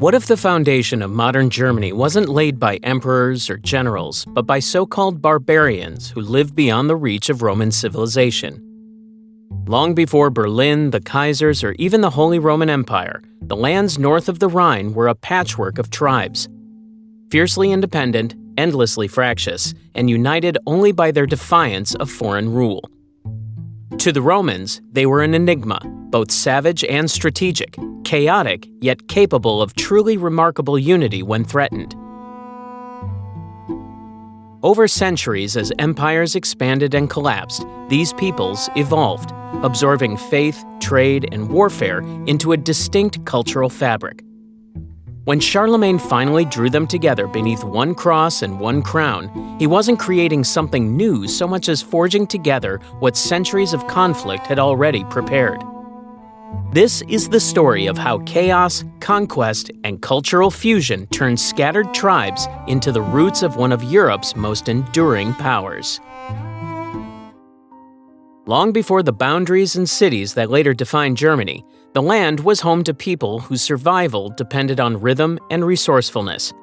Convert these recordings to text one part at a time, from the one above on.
What if the foundation of modern Germany wasn't laid by emperors or generals, but by so-called barbarians who lived beyond the reach of Roman civilization? Long before Berlin, the Kaisers, or even the Holy Roman Empire, the lands north of the Rhine were a patchwork of tribes. Fiercely independent, endlessly fractious, and united only by their defiance of foreign rule. To the Romans, they were an enigma, both savage and strategic, chaotic yet capable of truly remarkable unity when threatened. Over centuries, as empires expanded and collapsed, these peoples evolved, absorbing faith, trade, and warfare into a distinct cultural fabric. When Charlemagne finally drew them together beneath one cross and one crown, he wasn't creating something new so much as forging together what centuries of conflict had already prepared. This is the story of how chaos, conquest, and cultural fusion turned scattered tribes into the roots of one of Europe's most enduring powers. Long before the boundaries and cities that later defined Germany, the land was home to people whose survival depended on rhythm and resourcefulness.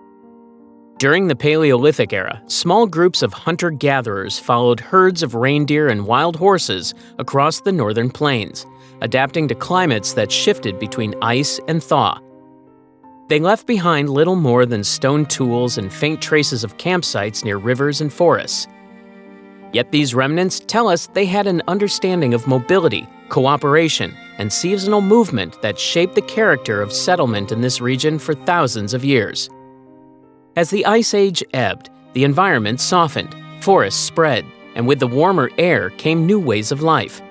During the Paleolithic era, small groups of hunter-gatherers followed herds of reindeer and wild horses across the northern plains, adapting to climates that shifted between ice and thaw. They left behind little more than stone tools and faint traces of campsites near rivers and forests. Yet these remnants tell us they had an understanding of mobility, cooperation, and seasonal movement that shaped the character of settlement in this region for thousands of years. As the Ice Age ebbed, the environment softened, forests spread, and with the warmer air came new ways of life.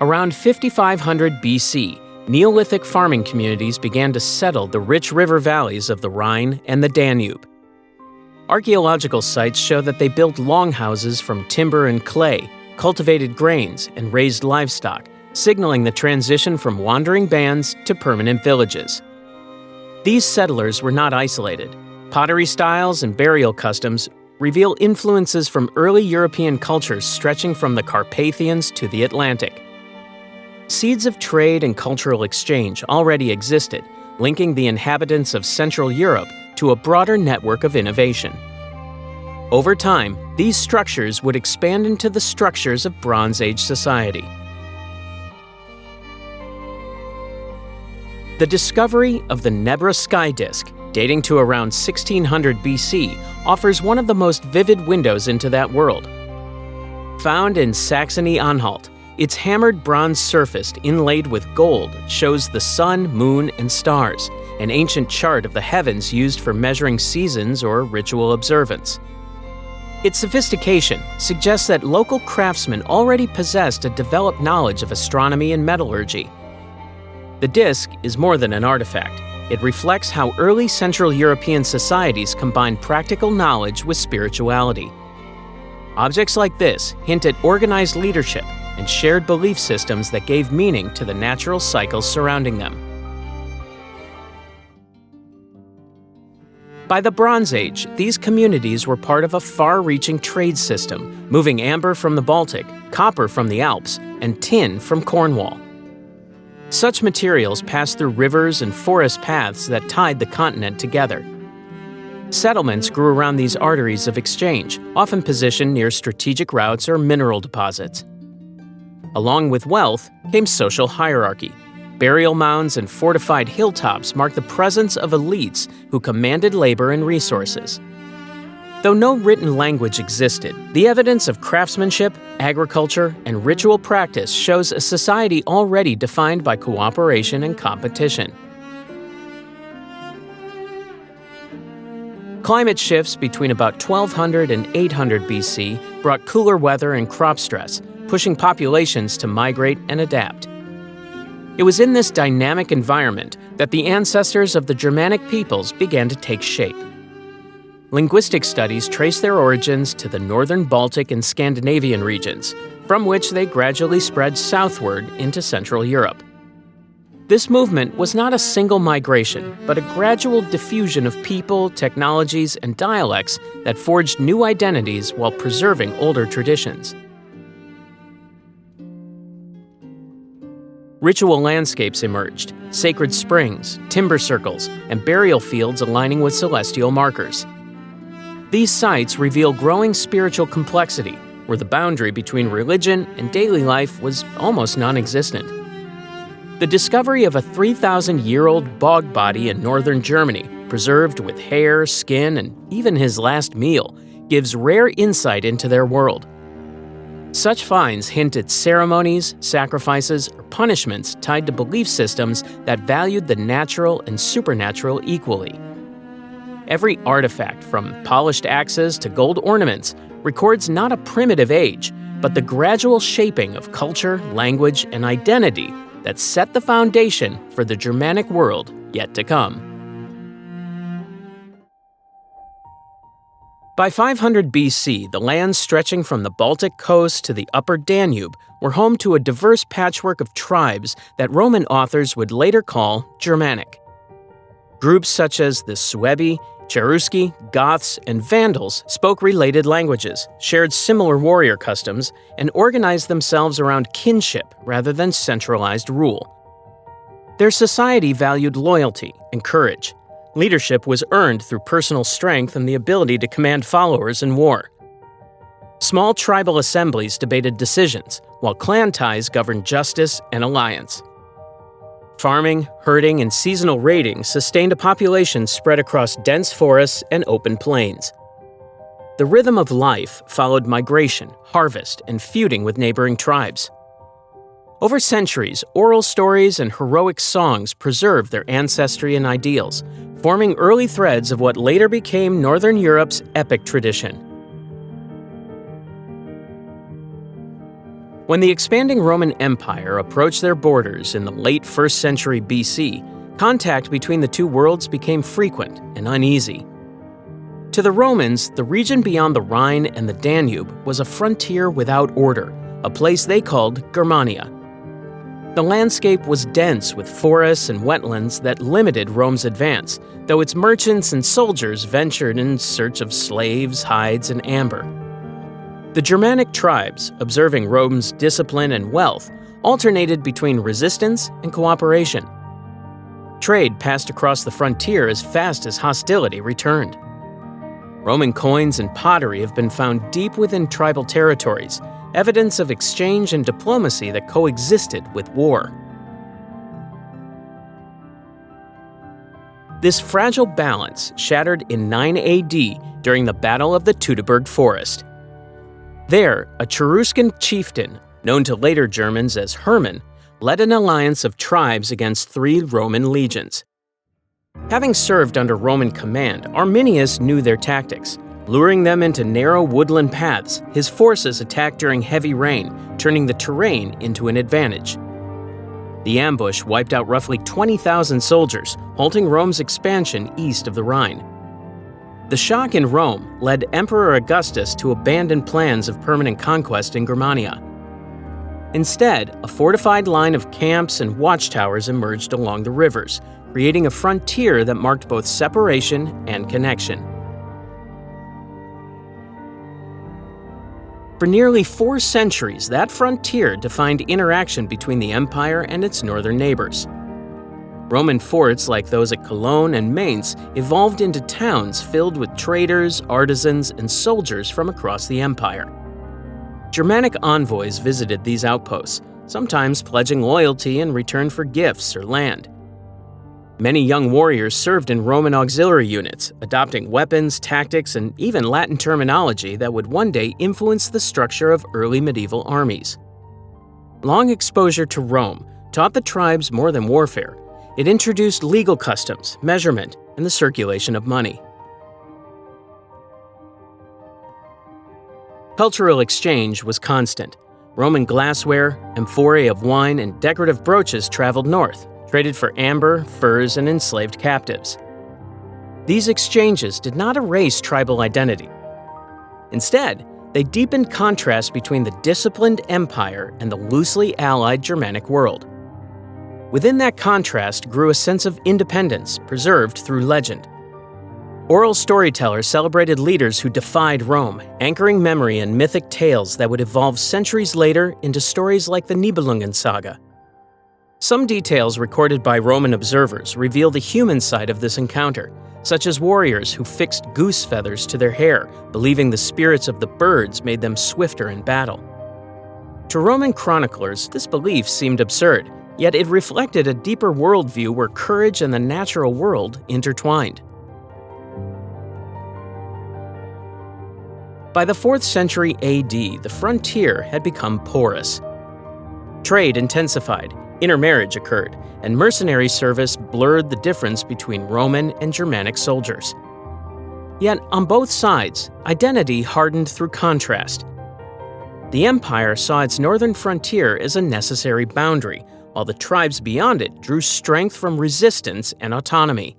Around 5500 BC, Neolithic farming communities began to settle the rich river valleys of the Rhine and the Danube. Archaeological sites show that they built longhouses from timber and clay, cultivated grains, and raised livestock, signaling the transition from wandering bands to permanent villages. These settlers were not isolated. Pottery styles and burial customs reveal influences from early European cultures stretching from the Carpathians to the Atlantic. Seeds of trade and cultural exchange already existed, linking the inhabitants of Central Europe to a broader network of innovation. Over time, these structures would expand into the structures of Bronze Age society. The discovery of the Nebra sky disk, dating to around 1600 BC, offers one of the most vivid windows into that world. Found in Saxony-Anhalt, its hammered bronze surface inlaid with gold shows the sun, moon, and stars, an ancient chart of the heavens used for measuring seasons or ritual observance. Its sophistication suggests that local craftsmen already possessed a developed knowledge of astronomy and metallurgy. The disk is more than an artifact. It reflects how early Central European societies combined practical knowledge with spirituality. Objects like this hint at organized leadership and shared belief systems that gave meaning to the natural cycles surrounding them. By the Bronze Age, these communities were part of a far-reaching trade system, moving amber from the Baltic, copper from the Alps, and tin from Cornwall. Such materials passed through rivers and forest paths that tied the continent together. Settlements grew around these arteries of exchange, often positioned near strategic routes or mineral deposits. Along with wealth came social hierarchy. Burial mounds and fortified hilltops marked the presence of elites who commanded labor and resources. Though no written language existed, the evidence of craftsmanship, agriculture, and ritual practice shows a society already defined by cooperation and competition. Climate shifts between about 1200 and 800 BC brought cooler weather and crop stress, pushing populations to migrate and adapt. It was in this dynamic environment that the ancestors of the Germanic peoples began to take shape. Linguistic studies trace their origins to the northern Baltic and Scandinavian regions, from which they gradually spread southward into Central Europe. This movement was not a single migration, but a gradual diffusion of people, technologies, and dialects that forged new identities while preserving older traditions. Ritual landscapes emerged, sacred springs, timber circles, and burial fields aligning with celestial markers. These sites reveal growing spiritual complexity, where the boundary between religion and daily life was almost non-existent. The discovery of a 3,000-year-old bog body in northern Germany, preserved with hair, skin, and even his last meal, gives rare insight into their world. Such finds hint at ceremonies, sacrifices, or punishments tied to belief systems that valued the natural and supernatural equally. Every artifact, from polished axes to gold ornaments, records not a primitive age, but the gradual shaping of culture, language, and identity that set the foundation for the Germanic world yet to come. By 500 BC, the lands stretching from the Baltic coast to the upper Danube were home to a diverse patchwork of tribes that Roman authors would later call Germanic. Groups such as the Suebi, Cherusci, Goths, and Vandals spoke related languages, shared similar warrior customs, and organized themselves around kinship rather than centralized rule. Their society valued loyalty and courage. Leadership was earned through personal strength and the ability to command followers in war. Small tribal assemblies debated decisions, while clan ties governed justice and alliance. Farming, herding, and seasonal raiding sustained a population spread across dense forests and open plains. The rhythm of life followed migration, harvest, and feuding with neighboring tribes. Over centuries, oral stories and heroic songs preserved their ancestry and ideals, forming early threads of what later became Northern Europe's epic tradition. When the expanding Roman Empire approached their borders in the late 1st century BC, contact between the two worlds became frequent and uneasy. To the Romans, the region beyond the Rhine and the Danube was a frontier without order, a place they called Germania. The landscape was dense with forests and wetlands that limited Rome's advance, though its merchants and soldiers ventured in search of slaves, hides, and amber. The Germanic tribes, observing Rome's discipline and wealth, alternated between resistance and cooperation. Trade passed across the frontier as fast as hostility returned. Roman coins and pottery have been found deep within tribal territories, evidence of exchange and diplomacy that coexisted with war. This fragile balance shattered in 9 AD during the Battle of the Teutoburg Forest. There, a Cheruscan chieftain, known to later Germans as Hermann, led an alliance of tribes against 3 Roman legions. Having served under Roman command, Arminius knew their tactics. Luring them into narrow woodland paths, his forces attacked during heavy rain, turning the terrain into an advantage. The ambush wiped out roughly 20,000 soldiers, halting Rome's expansion east of the Rhine. The shock in Rome led Emperor Augustus to abandon plans of permanent conquest in Germania. Instead, a fortified line of camps and watchtowers emerged along the rivers, creating a frontier that marked both separation and connection. For nearly 4 centuries, that frontier defined interaction between the empire and its northern neighbors. Roman forts like those at Cologne and Mainz evolved into towns filled with traders, artisans, and soldiers from across the empire. Germanic envoys visited these outposts, sometimes pledging loyalty in return for gifts or land. Many young warriors served in Roman auxiliary units, adopting weapons, tactics, and even Latin terminology that would one day influence the structure of early medieval armies. Long exposure to Rome taught the tribes more than warfare. It introduced legal customs, measurement, and the circulation of money. Cultural exchange was constant. Roman glassware, amphorae of wine, and decorative brooches traveled north, traded for amber, furs, and enslaved captives. These exchanges did not erase tribal identity. Instead, they deepened contrast between the disciplined empire and the loosely allied Germanic world. Within that contrast grew a sense of independence preserved through legend. Oral storytellers celebrated leaders who defied Rome, anchoring memory in mythic tales that would evolve centuries later into stories like the Nibelungen saga. Some details recorded by Roman observers reveal the human side of this encounter, such as warriors who fixed goose feathers to their hair, believing the spirits of the birds made them swifter in battle. To Roman chroniclers, this belief seemed absurd, yet it reflected a deeper worldview where courage and the natural world intertwined. By the 4th century AD, the frontier had become porous. Trade intensified, intermarriage occurred, and mercenary service blurred the difference between Roman and Germanic soldiers. Yet, on both sides, identity hardened through contrast. The empire saw its northern frontier as a necessary boundary, while the tribes beyond it drew strength from resistance and autonomy.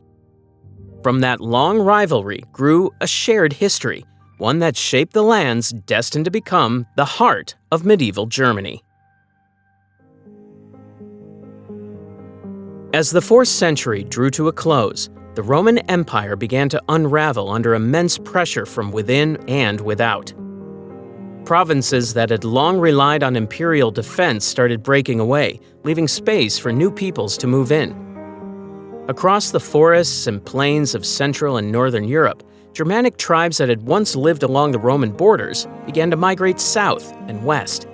From that long rivalry grew a shared history, one that shaped the lands destined to become the heart of medieval Germany. As the 4th century drew to a close, the Roman Empire began to unravel under immense pressure from within and without. Provinces that had long relied on imperial defense started breaking away, leaving space for new peoples to move in. Across the forests and plains of Central and Northern Europe, Germanic tribes that had once lived along the Roman borders began to migrate south and west.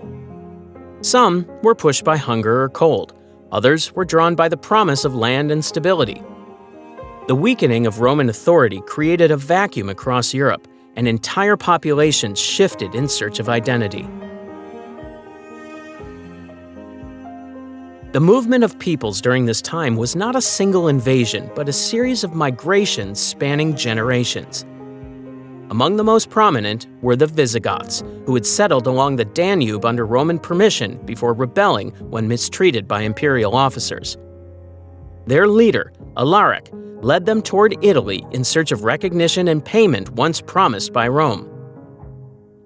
Some were pushed by hunger or cold. Others were drawn by the promise of land and stability. The weakening of Roman authority created a vacuum across Europe, and entire populations shifted in search of identity. The movement of peoples during this time was not a single invasion, but a series of migrations spanning generations. Among the most prominent were the Visigoths, who had settled along the Danube under Roman permission before rebelling when mistreated by imperial officers. Their leader, Alaric, led them toward Italy in search of recognition and payment once promised by Rome.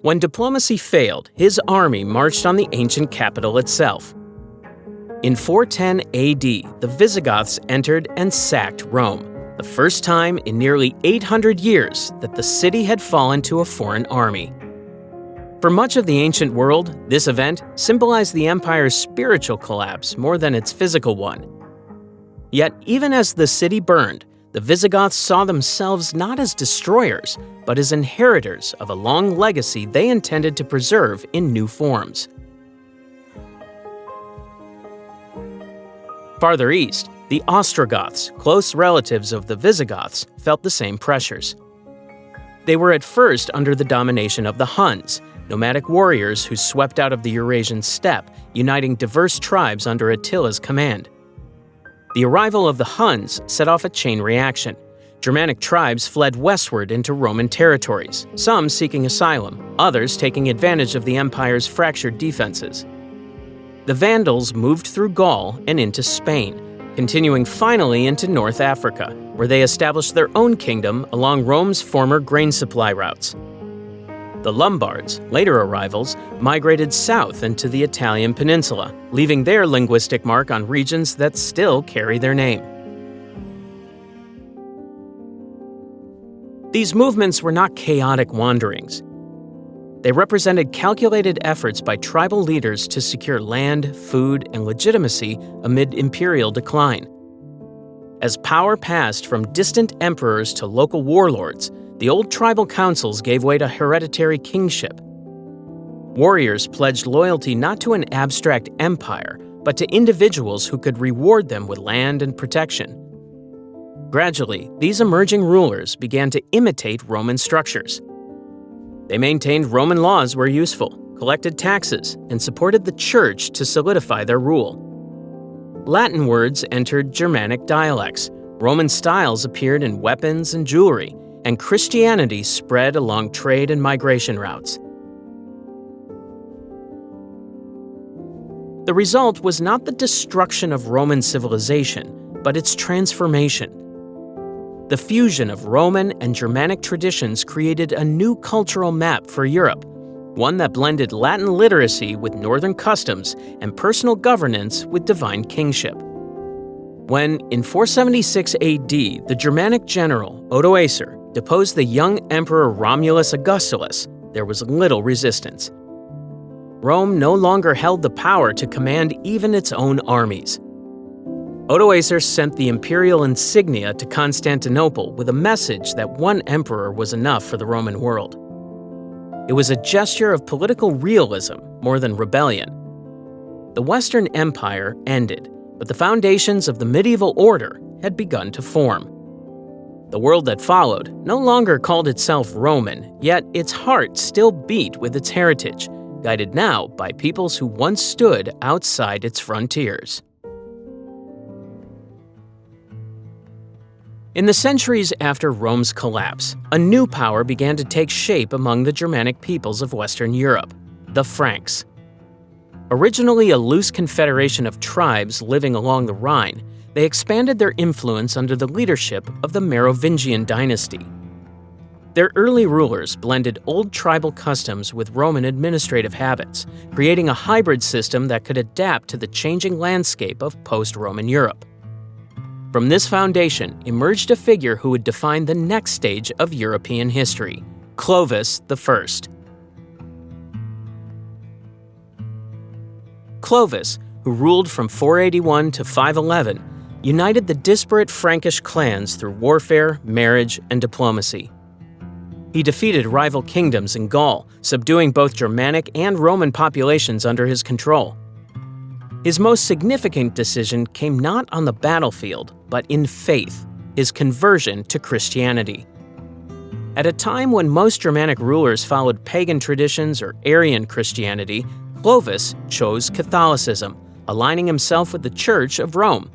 When diplomacy failed, his army marched on the ancient capital itself. In 410 AD, the Visigoths entered and sacked Rome, the first time in nearly 800 years that the city had fallen to a foreign army. For much of the ancient world, this event symbolized the empire's spiritual collapse more than its physical one. Yet, even as the city burned, the Visigoths saw themselves not as destroyers, but as inheritors of a long legacy they intended to preserve in new forms. Farther east, the Ostrogoths, close relatives of the Visigoths, felt the same pressures. They were at first under the domination of the Huns, nomadic warriors who swept out of the Eurasian steppe, uniting diverse tribes under Attila's command. The arrival of the Huns set off a chain reaction. Germanic tribes fled westward into Roman territories, some seeking asylum, others taking advantage of the empire's fractured defenses. The Vandals moved through Gaul and into Spain, continuing finally into North Africa, where they established their own kingdom along Rome's former grain supply routes. The Lombards, later arrivals, migrated south into the Italian peninsula, leaving their linguistic mark on regions that still carry their name. These movements were not chaotic wanderings. They represented calculated efforts by tribal leaders to secure land, food, and legitimacy amid imperial decline. As power passed from distant emperors to local warlords, the old tribal councils gave way to hereditary kingship. Warriors pledged loyalty not to an abstract empire, but to individuals who could reward them with land and protection. Gradually, these emerging rulers began to imitate Roman structures. They maintained Roman laws where useful, collected taxes, and supported the church to solidify their rule. Latin words entered Germanic dialects, Roman styles appeared in weapons and jewelry, and Christianity spread along trade and migration routes. The result was not the destruction of Roman civilization, but its transformation. The fusion of Roman and Germanic traditions created a new cultural map for Europe, one that blended Latin literacy with northern customs and personal governance with divine kingship. When, in 476 AD, the Germanic general Odoacer deposed the young Emperor Romulus Augustulus, there was little resistance. Rome no longer held the power to command even its own armies. Odoacer sent the imperial insignia to Constantinople with a message that one emperor was enough for the Roman world. It was a gesture of political realism more than rebellion. The Western Empire ended, but the foundations of the medieval order had begun to form. The world that followed no longer called itself Roman, yet its heart still beat with its heritage, guided now by peoples who once stood outside its frontiers. In the centuries after Rome's collapse, a new power began to take shape among the Germanic peoples of Western Europe, the Franks. Originally a loose confederation of tribes living along the Rhine, they expanded their influence under the leadership of the Merovingian dynasty. Their early rulers blended old tribal customs with Roman administrative habits, creating a hybrid system that could adapt to the changing landscape of post-Roman Europe. From this foundation emerged a figure who would define the next stage of European history, Clovis I. Clovis, who ruled from 481 to 511, united the disparate Frankish clans through warfare, marriage, and diplomacy. He defeated rival kingdoms in Gaul, subduing both Germanic and Roman populations under his control. His most significant decision came not on the battlefield, but in faith, his conversion to Christianity. At a time when most Germanic rulers followed pagan traditions or Arian Christianity, Clovis chose Catholicism, aligning himself with the Church of Rome.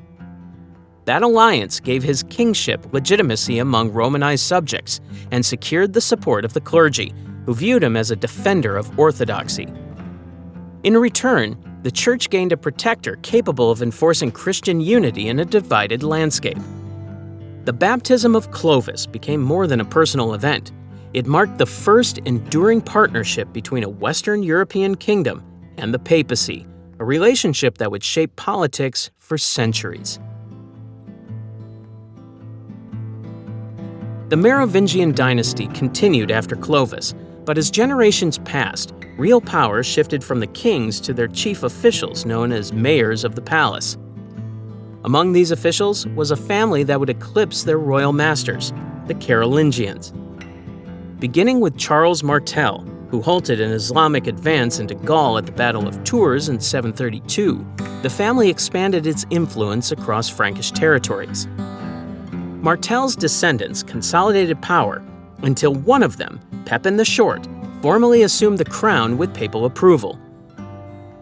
That alliance gave his kingship legitimacy among Romanized subjects and secured the support of the clergy, who viewed him as a defender of orthodoxy. In return, the Church gained a protector capable of enforcing Christian unity in a divided landscape. The baptism of Clovis became more than a personal event. It marked the first enduring partnership between a Western European kingdom and the papacy, a relationship that would shape politics for centuries. The Merovingian dynasty continued after Clovis, but as generations passed, real power shifted from the kings to their chief officials known as mayors of the palace. Among these officials was a family that would eclipse their royal masters, the Carolingians. Beginning with Charles Martel, who halted an Islamic advance into Gaul at the Battle of Tours in 732, the family expanded its influence across Frankish territories. Martel's descendants consolidated power until one of them, Pepin the Short, formally assumed the crown with papal approval.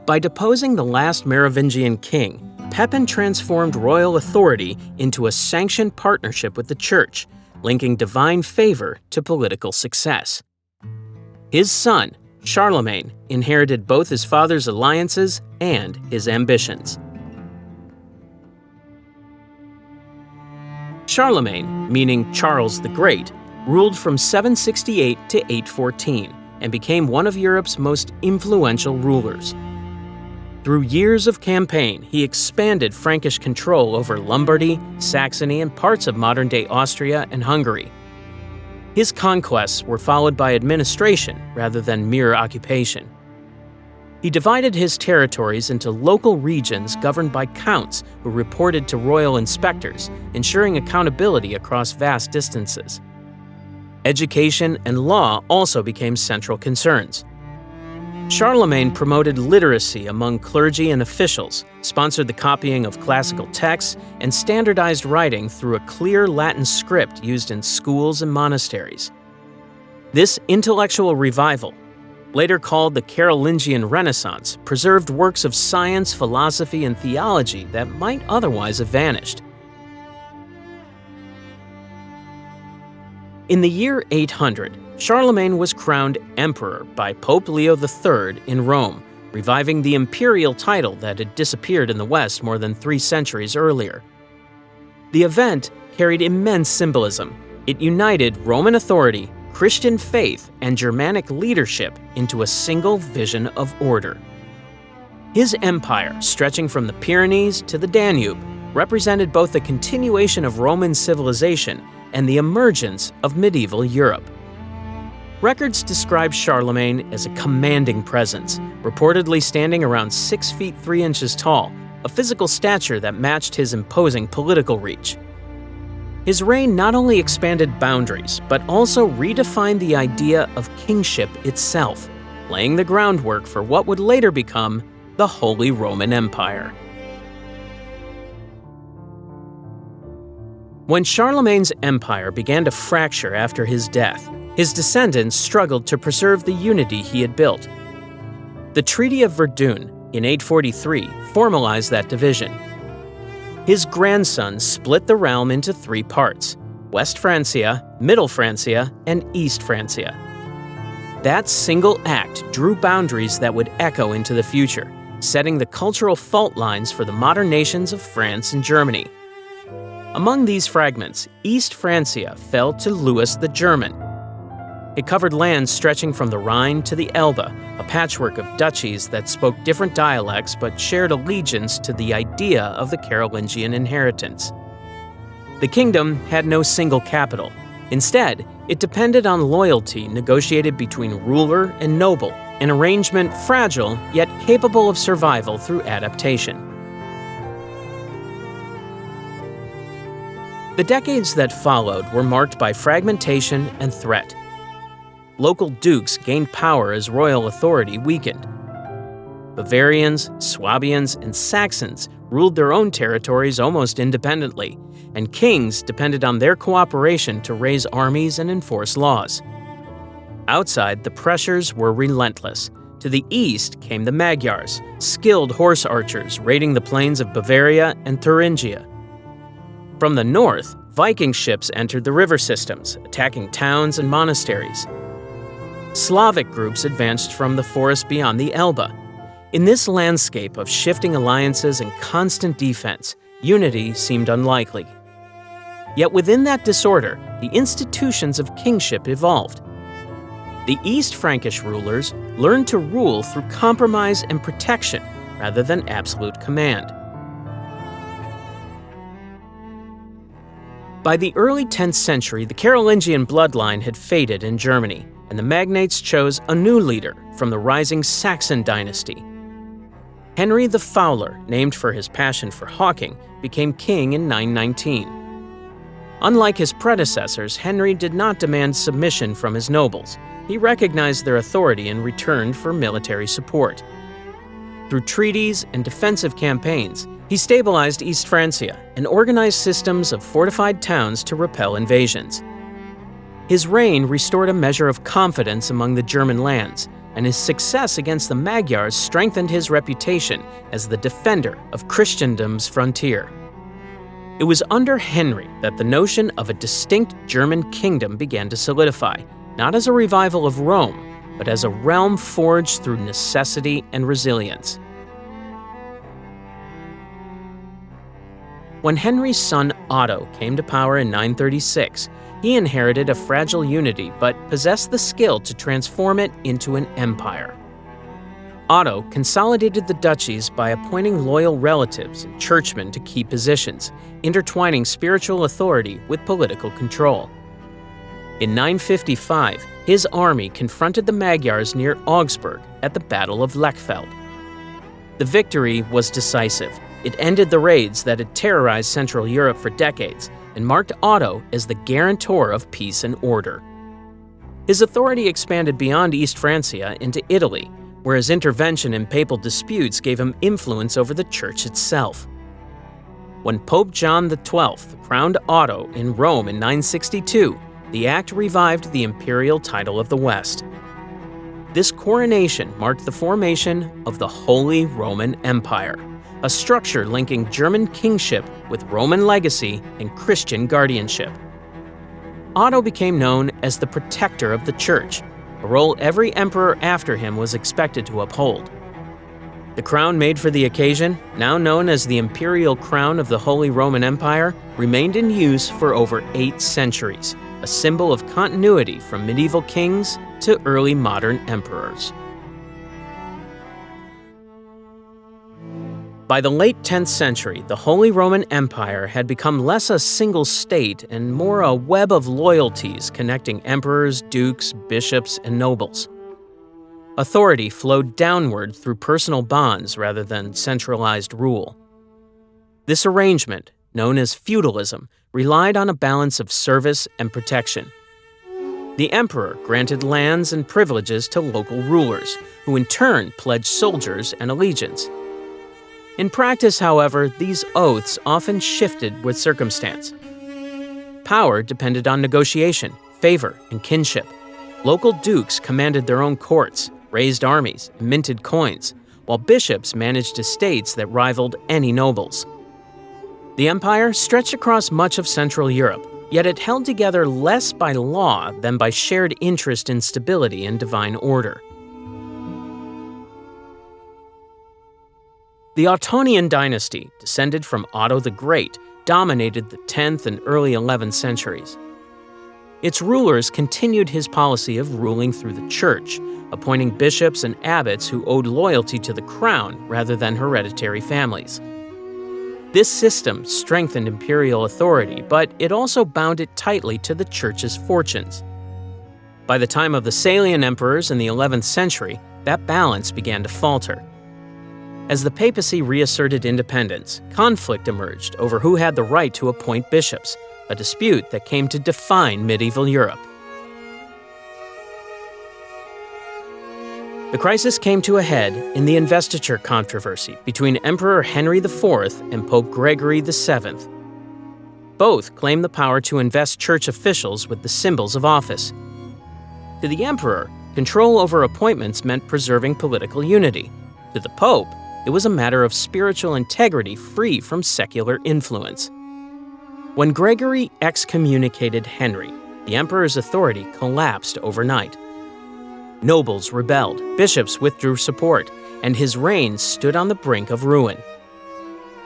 By deposing the last Merovingian king, Pepin transformed royal authority into a sanctioned partnership with the Church, linking divine favor to political success. His son, Charlemagne, inherited both his father's alliances and his ambitions. Charlemagne, meaning Charles the Great, ruled from 768 to 814 and became one of Europe's most influential rulers. Through years of campaign, he expanded Frankish control over Lombardy, Saxony, and parts of modern-day Austria and Hungary. His conquests were followed by administration rather than mere occupation. He divided his territories into local regions governed by counts who reported to royal inspectors, ensuring accountability across vast distances. Education and law also became central concerns. Charlemagne promoted literacy among clergy and officials, sponsored the copying of classical texts, and standardized writing through a clear Latin script used in schools and monasteries. This intellectual revival, later called the Carolingian Renaissance, preserved works of science, philosophy, and theology that might otherwise have vanished. In the year 800, Charlemagne was crowned emperor by Pope Leo III in Rome, reviving the imperial title that had disappeared in the West more than 3 centuries earlier. The event carried immense symbolism. It united Roman authority, Christian faith, and Germanic leadership into a single vision of order. His empire, stretching from the Pyrenees to the Danube, represented both the continuation of Roman civilization and the emergence of medieval Europe. Records describe Charlemagne as a commanding presence, reportedly standing around 6 feet 3 inches tall, a physical stature that matched his imposing political reach. His reign not only expanded boundaries, but also redefined the idea of kingship itself, laying the groundwork for what would later become the Holy Roman Empire. When Charlemagne's empire began to fracture after his death, his descendants struggled to preserve the unity he had built. The Treaty of Verdun in 843 formalized that division. His grandson split the realm into three parts: West Francia, Middle Francia, and East Francia. That single act drew boundaries that would echo into the future, setting the cultural fault lines for the modern nations of France and Germany. Among these fragments, East Francia fell to Louis the German. It covered lands stretching from the Rhine to the Elbe, a patchwork of duchies that spoke different dialects but shared allegiance to the idea of the Carolingian inheritance. The kingdom had no single capital. Instead, it depended on loyalty negotiated between ruler and noble, an arrangement fragile yet capable of survival through adaptation. The decades that followed were marked by fragmentation and threat. Local dukes gained power as royal authority weakened. Bavarians, Swabians, and Saxons ruled their own territories almost independently, and kings depended on their cooperation to raise armies and enforce laws. Outside, the pressures were relentless. To the east came the Magyars, skilled horse archers raiding the plains of Bavaria and Thuringia. From the north, Viking ships entered the river systems, attacking towns and monasteries. Slavic groups advanced from the forest beyond the Elbe. In this landscape of shifting alliances and constant defense, unity seemed unlikely. Yet within that disorder, the institutions of kingship evolved. The East Frankish rulers learned to rule through compromise and protection rather than absolute command. By the early 10th century, the Carolingian bloodline had faded in Germany, and the magnates chose a new leader from the rising Saxon dynasty. Henry the Fowler, named for his passion for hawking, became king in 919. Unlike his predecessors, Henry did not demand submission from his nobles. He recognized their authority in return for military support. Through treaties and defensive campaigns, he stabilized East Francia and organized systems of fortified towns to repel invasions. His reign restored a measure of confidence among the German lands, and his success against the Magyars strengthened his reputation as the defender of Christendom's frontier. It was under Henry that the notion of a distinct German kingdom began to solidify, not as a revival of Rome, but as a realm forged through necessity and resilience. When Henry's son Otto came to power in 936, he inherited a fragile unity but possessed the skill to transform it into an empire. Otto consolidated the duchies by appointing loyal relatives and churchmen to key positions, intertwining spiritual authority with political control. In 955, his army confronted the Magyars near Augsburg at the Battle of Lechfeld. The victory was decisive. It ended the raids that had terrorized Central Europe for decades and marked Otto as the guarantor of peace and order. His authority expanded beyond East Francia into Italy, where his intervention in papal disputes gave him influence over the Church itself. When Pope John XII crowned Otto in Rome in 962, the act revived the imperial title of the West. This coronation marked the formation of the Holy Roman Empire, a structure linking German kingship with Roman legacy and Christian guardianship. Otto became known as the protector of the Church, a role every emperor after him was expected to uphold. The crown made for the occasion, now known as the imperial crown of the Holy Roman Empire, remained in use for over 8 centuries, a symbol of continuity from medieval kings to early modern emperors. By the late 10th century, the Holy Roman Empire had become less a single state and more a web of loyalties connecting emperors, dukes, bishops, and nobles. Authority flowed downward through personal bonds rather than centralized rule. This arrangement, known as feudalism, relied on a balance of service and protection. The emperor granted lands and privileges to local rulers, who in turn pledged soldiers and allegiance. In practice, however, these oaths often shifted with circumstance. Power depended on negotiation, favor, and kinship. Local dukes commanded their own courts, raised armies, and minted coins, while bishops managed estates that rivaled any nobles. The empire stretched across much of Central Europe, yet it held together less by law than by shared interest in stability and divine order. The Ottonian dynasty, descended from Otto the Great, dominated the 10th and early 11th centuries. Its rulers continued his policy of ruling through the church, appointing bishops and abbots who owed loyalty to the crown rather than hereditary families. This system strengthened imperial authority, but it also bound it tightly to the church's fortunes. By the time of the Salian emperors in the 11th century, that balance began to falter. As the papacy reasserted independence, conflict emerged over who had the right to appoint bishops, a dispute that came to define medieval Europe. The crisis came to a head in the investiture controversy between Emperor Henry IV and Pope Gregory VII. Both claimed the power to invest church officials with the symbols of office. To the emperor, control over appointments meant preserving political unity. To the pope, it was a matter of spiritual integrity free from secular influence. When Gregory excommunicated Henry, the emperor's authority collapsed overnight. Nobles rebelled, bishops withdrew support, and his reign stood on the brink of ruin.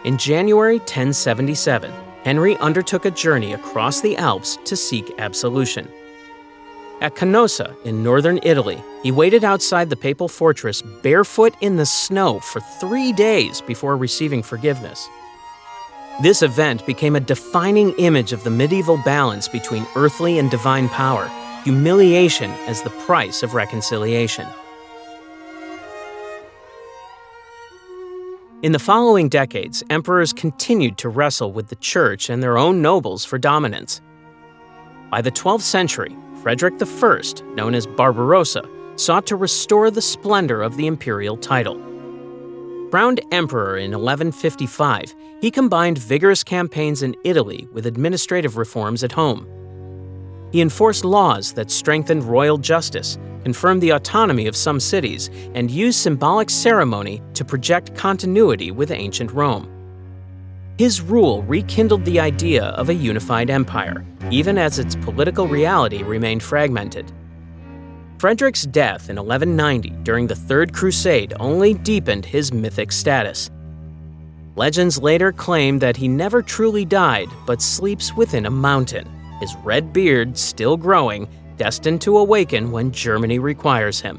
In January 1077, Henry undertook a journey across the Alps to seek absolution. At Canossa in northern Italy, he waited outside the papal fortress barefoot in the snow for 3 days before receiving forgiveness. This event became a defining image of the medieval balance between earthly and divine power, humiliation as the price of reconciliation. In the following decades, emperors continued to wrestle with the church and their own nobles for dominance. By the 12th century, Frederick I, known as Barbarossa, sought to restore the splendor of the imperial title. Crowned emperor in 1155, he combined vigorous campaigns in Italy with administrative reforms at home. He enforced laws that strengthened royal justice, confirmed the autonomy of some cities, and used symbolic ceremony to project continuity with ancient Rome. His rule rekindled the idea of a unified empire, even as its political reality remained fragmented. Frederick's death in 1190 during the Third Crusade only deepened his mythic status. Legends later claim that he never truly died, but sleeps within a mountain, his red beard still growing, destined to awaken when Germany requires him.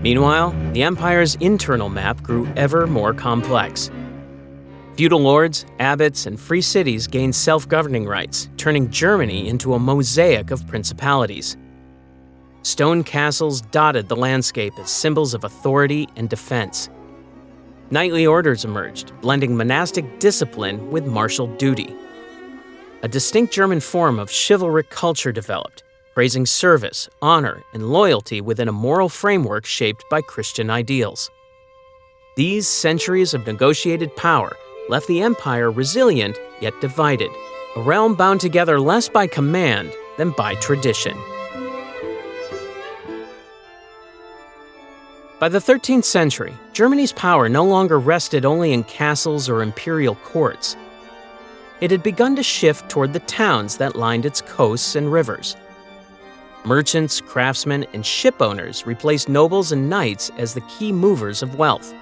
Meanwhile, the empire's internal map grew ever more complex. Feudal lords, abbots, and free cities gained self-governing rights, turning Germany into a mosaic of principalities. Stone castles dotted the landscape as symbols of authority and defense. Knightly orders emerged, blending monastic discipline with martial duty. A distinct German form of chivalric culture developed, praising service, honor, and loyalty within a moral framework shaped by Christian ideals. These centuries of negotiated power left the empire resilient yet divided, a realm bound together less by command than by tradition. By the 13th century, Germany's power no longer rested only in castles or imperial courts. It had begun to shift toward the towns that lined its coasts and rivers. Merchants, craftsmen, and ship owners replaced nobles and knights as the key movers of wealth.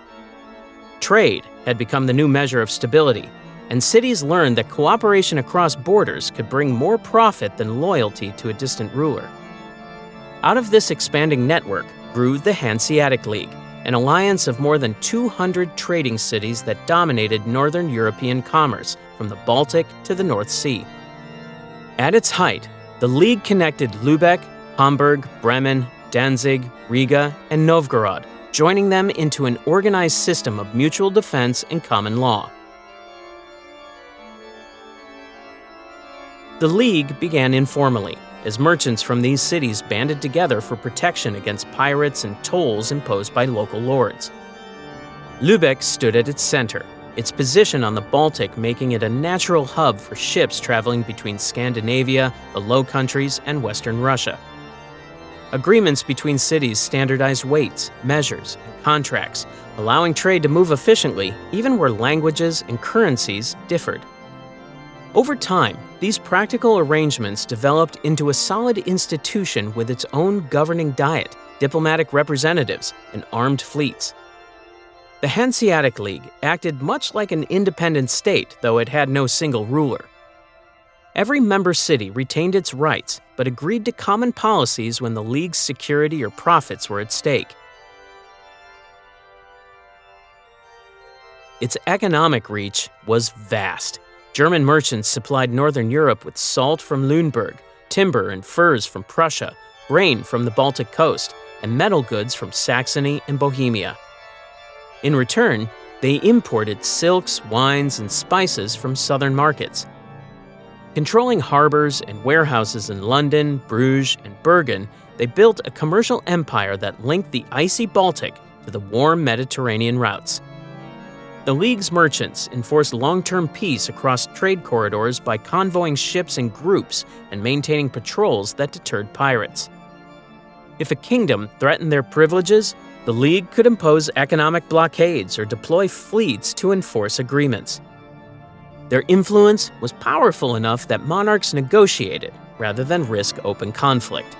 Trade had become the new measure of stability, and cities learned that cooperation across borders could bring more profit than loyalty to a distant ruler. Out of this expanding network grew the Hanseatic League, an alliance of more than 200 trading cities that dominated northern European commerce from the Baltic to the North Sea. At its height, the League connected Lübeck, Hamburg, Bremen, Danzig, Riga, and Novgorod, joining them into an organized system of mutual defense and common law. The League began informally, as merchants from these cities banded together for protection against pirates and tolls imposed by local lords. Lübeck stood at its center, its position on the Baltic making it a natural hub for ships traveling between Scandinavia, the Low Countries, and Western Russia. Agreements between cities standardized weights, measures, and contracts, allowing trade to move efficiently even where languages and currencies differed. Over time, these practical arrangements developed into a solid institution with its own governing diet, diplomatic representatives, and armed fleets. The Hanseatic League acted much like an independent state, though it had no single ruler. Every member city retained its rights, but agreed to common policies when the League's security or profits were at stake. Its economic reach was vast. German merchants supplied Northern Europe with salt from Lüneburg, timber and furs from Prussia, grain from the Baltic coast, and metal goods from Saxony and Bohemia. In return, they imported silks, wines, and spices from southern markets. Controlling harbors and warehouses in London, Bruges, and Bergen, they built a commercial empire that linked the icy Baltic to the warm Mediterranean routes. The League's merchants enforced long-term peace across trade corridors by convoying ships in groups and maintaining patrols that deterred pirates. If a kingdom threatened their privileges, the League could impose economic blockades or deploy fleets to enforce agreements. Their influence was powerful enough that monarchs negotiated rather than risk open conflict.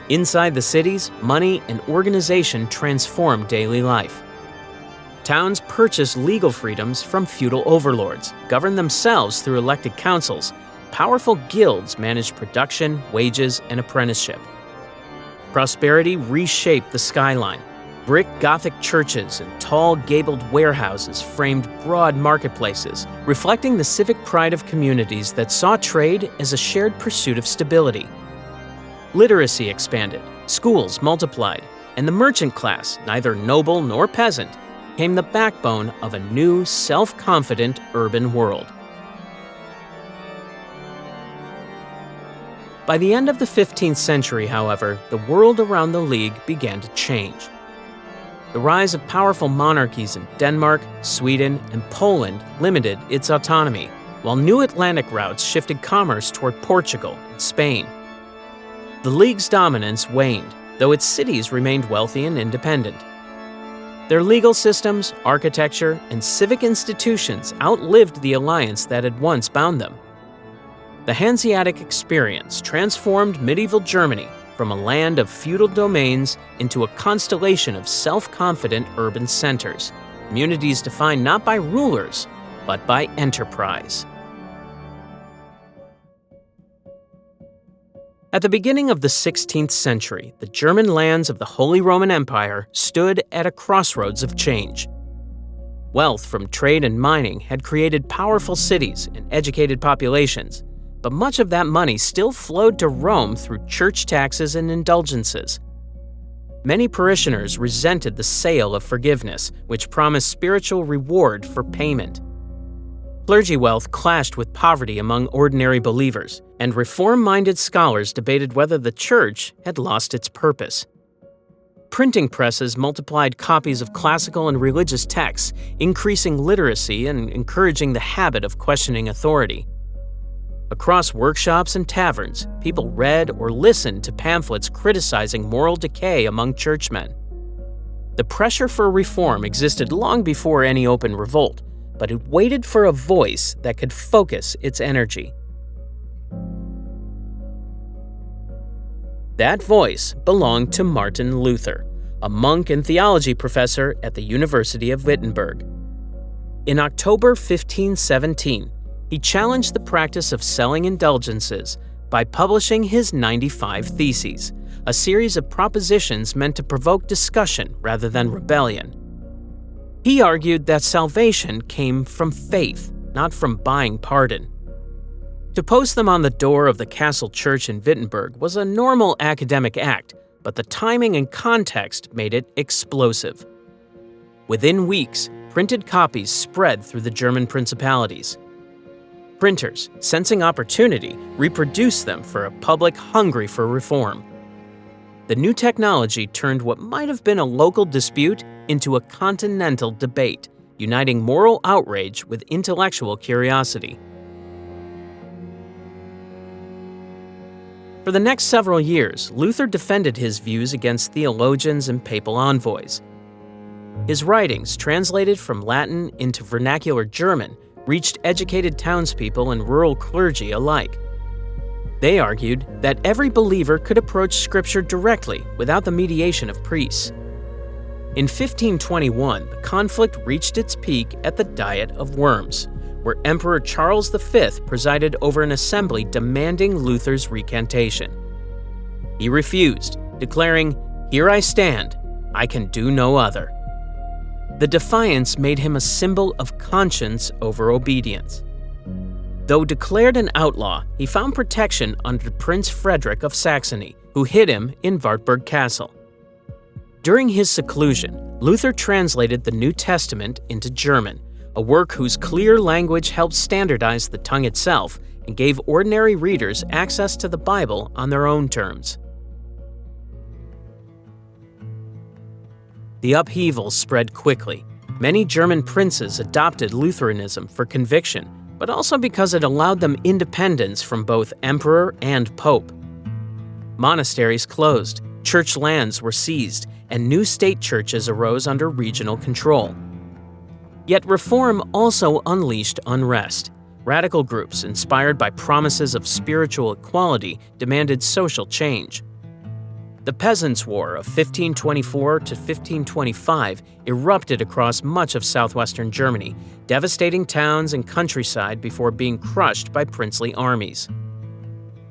Inside the cities, money and organization transformed daily life. Towns purchased legal freedoms from feudal overlords, governed themselves through elected councils. Powerful guilds managed production, wages, and apprenticeship. Prosperity reshaped the skyline. Brick Gothic churches and tall gabled warehouses framed broad marketplaces, reflecting the civic pride of communities that saw trade as a shared pursuit of stability. Literacy expanded, schools multiplied, and the merchant class, neither noble nor peasant, became the backbone of a new, self-confident urban world. By the end of the 15th century, however, the world around the League began to change. The rise of powerful monarchies in Denmark, Sweden, and Poland limited its autonomy, while new Atlantic routes shifted commerce toward Portugal and Spain. The League's dominance waned, though its cities remained wealthy and independent. Their legal systems, architecture, and civic institutions outlived the alliance that had once bound them. The Hanseatic experience transformed medieval Germany from a land of feudal domains into a constellation of self-confident urban centers, communities defined not by rulers, but by enterprise. At the beginning of the 16th century, the German lands of the Holy Roman Empire stood at a crossroads of change. Wealth from trade and mining had created powerful cities and educated populations, but much of that money still flowed to Rome through church taxes and indulgences. Many parishioners resented the sale of forgiveness, which promised spiritual reward for payment. Clergy wealth clashed with poverty among ordinary believers, and reform-minded scholars debated whether the church had lost its purpose. Printing presses multiplied copies of classical and religious texts, increasing literacy and encouraging the habit of questioning authority. Across workshops and taverns, people read or listened to pamphlets criticizing moral decay among churchmen. The pressure for reform existed long before any open revolt, but it waited for a voice that could focus its energy. That voice belonged to Martin Luther, a monk and theology professor at the University of Wittenberg. In October 1517, he challenged the practice of selling indulgences by publishing his 95 Theses, a series of propositions meant to provoke discussion rather than rebellion. He argued that salvation came from faith, not from buying pardon. To post them on the door of the castle church in Wittenberg was a normal academic act, but the timing and context made it explosive. Within weeks, printed copies spread through the German principalities. Printers, sensing opportunity, reproduced them for a public hungry for reform. The new technology turned what might have been a local dispute into a continental debate, uniting moral outrage with intellectual curiosity. For the next several years, Luther defended his views against theologians and papal envoys. His writings, translated from Latin into vernacular German, reached educated townspeople and rural clergy alike. They argued that every believer could approach Scripture directly without the mediation of priests. In 1521, the conflict reached its peak at the Diet of Worms, where Emperor Charles V presided over an assembly demanding Luther's recantation. He refused, declaring, "Here I stand, I can do no other." The defiance made him a symbol of conscience over obedience. Though declared an outlaw, he found protection under Prince Frederick of Saxony, who hid him in Wartburg Castle. During his seclusion, Luther translated the New Testament into German, a work whose clear language helped standardize the tongue itself and gave ordinary readers access to the Bible on their own terms. The upheaval spread quickly. Many German princes adopted Lutheranism for conviction, but also because it allowed them independence from both emperor and pope. Monasteries closed, church lands were seized, and new state churches arose under regional control. Yet reform also unleashed unrest. Radical groups, inspired by promises of spiritual equality, demanded social change. The Peasants' War of 1524 to 1525 erupted across much of southwestern Germany, devastating towns and countryside before being crushed by princely armies.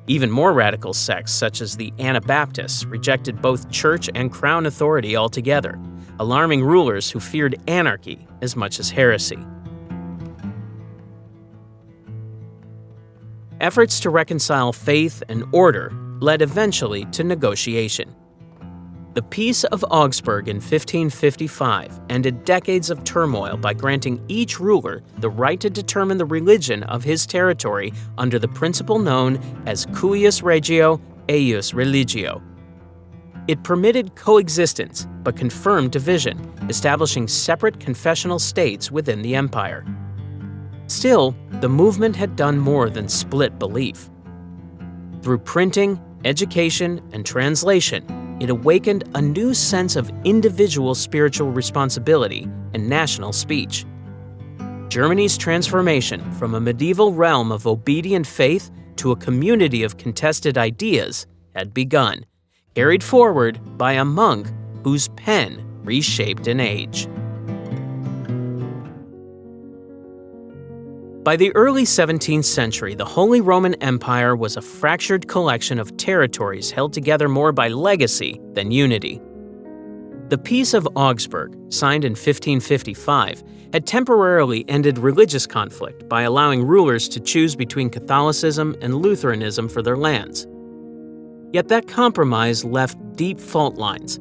Even more radical sects, such as the Anabaptists, rejected both church and crown authority altogether, alarming rulers who feared anarchy as much as heresy. Efforts to reconcile faith and order led eventually to negotiation. The Peace of Augsburg in 1555 ended decades of turmoil by granting each ruler the right to determine the religion of his territory under the principle known as cuius regio, eius religio. It permitted coexistence, but confirmed division, establishing separate confessional states within the empire. Still, the movement had done more than split belief. Through printing, education, and translation, it awakened a new sense of individual spiritual responsibility and national speech. Germany's transformation from a medieval realm of obedient faith to a community of contested ideas had begun, carried forward by a monk whose pen reshaped an age. By the early 17th century, the Holy Roman Empire was a fractured collection of territories held together more by legacy than unity. The Peace of Augsburg, signed in 1555, had temporarily ended religious conflict by allowing rulers to choose between Catholicism and Lutheranism for their lands. Yet that compromise left deep fault lines.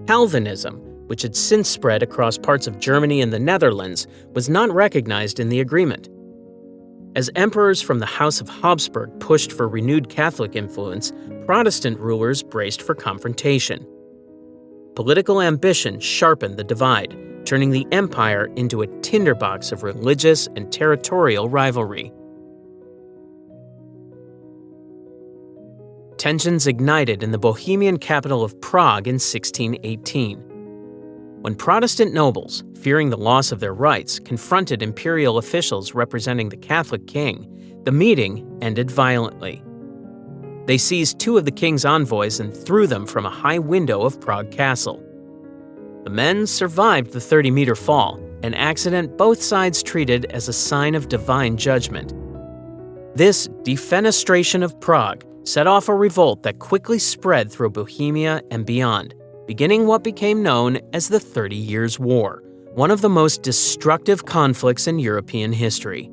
Calvinism, which had since spread across parts of Germany and the Netherlands, was not recognized in the agreement. As emperors from the House of Habsburg pushed for renewed Catholic influence, Protestant rulers braced for confrontation. Political ambition sharpened the divide, turning the empire into a tinderbox of religious and territorial rivalry. Tensions ignited in the Bohemian capital of Prague in 1618. When Protestant nobles, fearing the loss of their rights, confronted imperial officials representing the Catholic king, the meeting ended violently. They seized two of the king's envoys and threw them from a high window of Prague Castle. The men survived the 30-meter fall, an accident both sides treated as a sign of divine judgment. This defenestration of Prague set off a revolt that quickly spread through Bohemia and beyond, beginning what became known as the 30 Years' War, one of the most destructive conflicts in European history.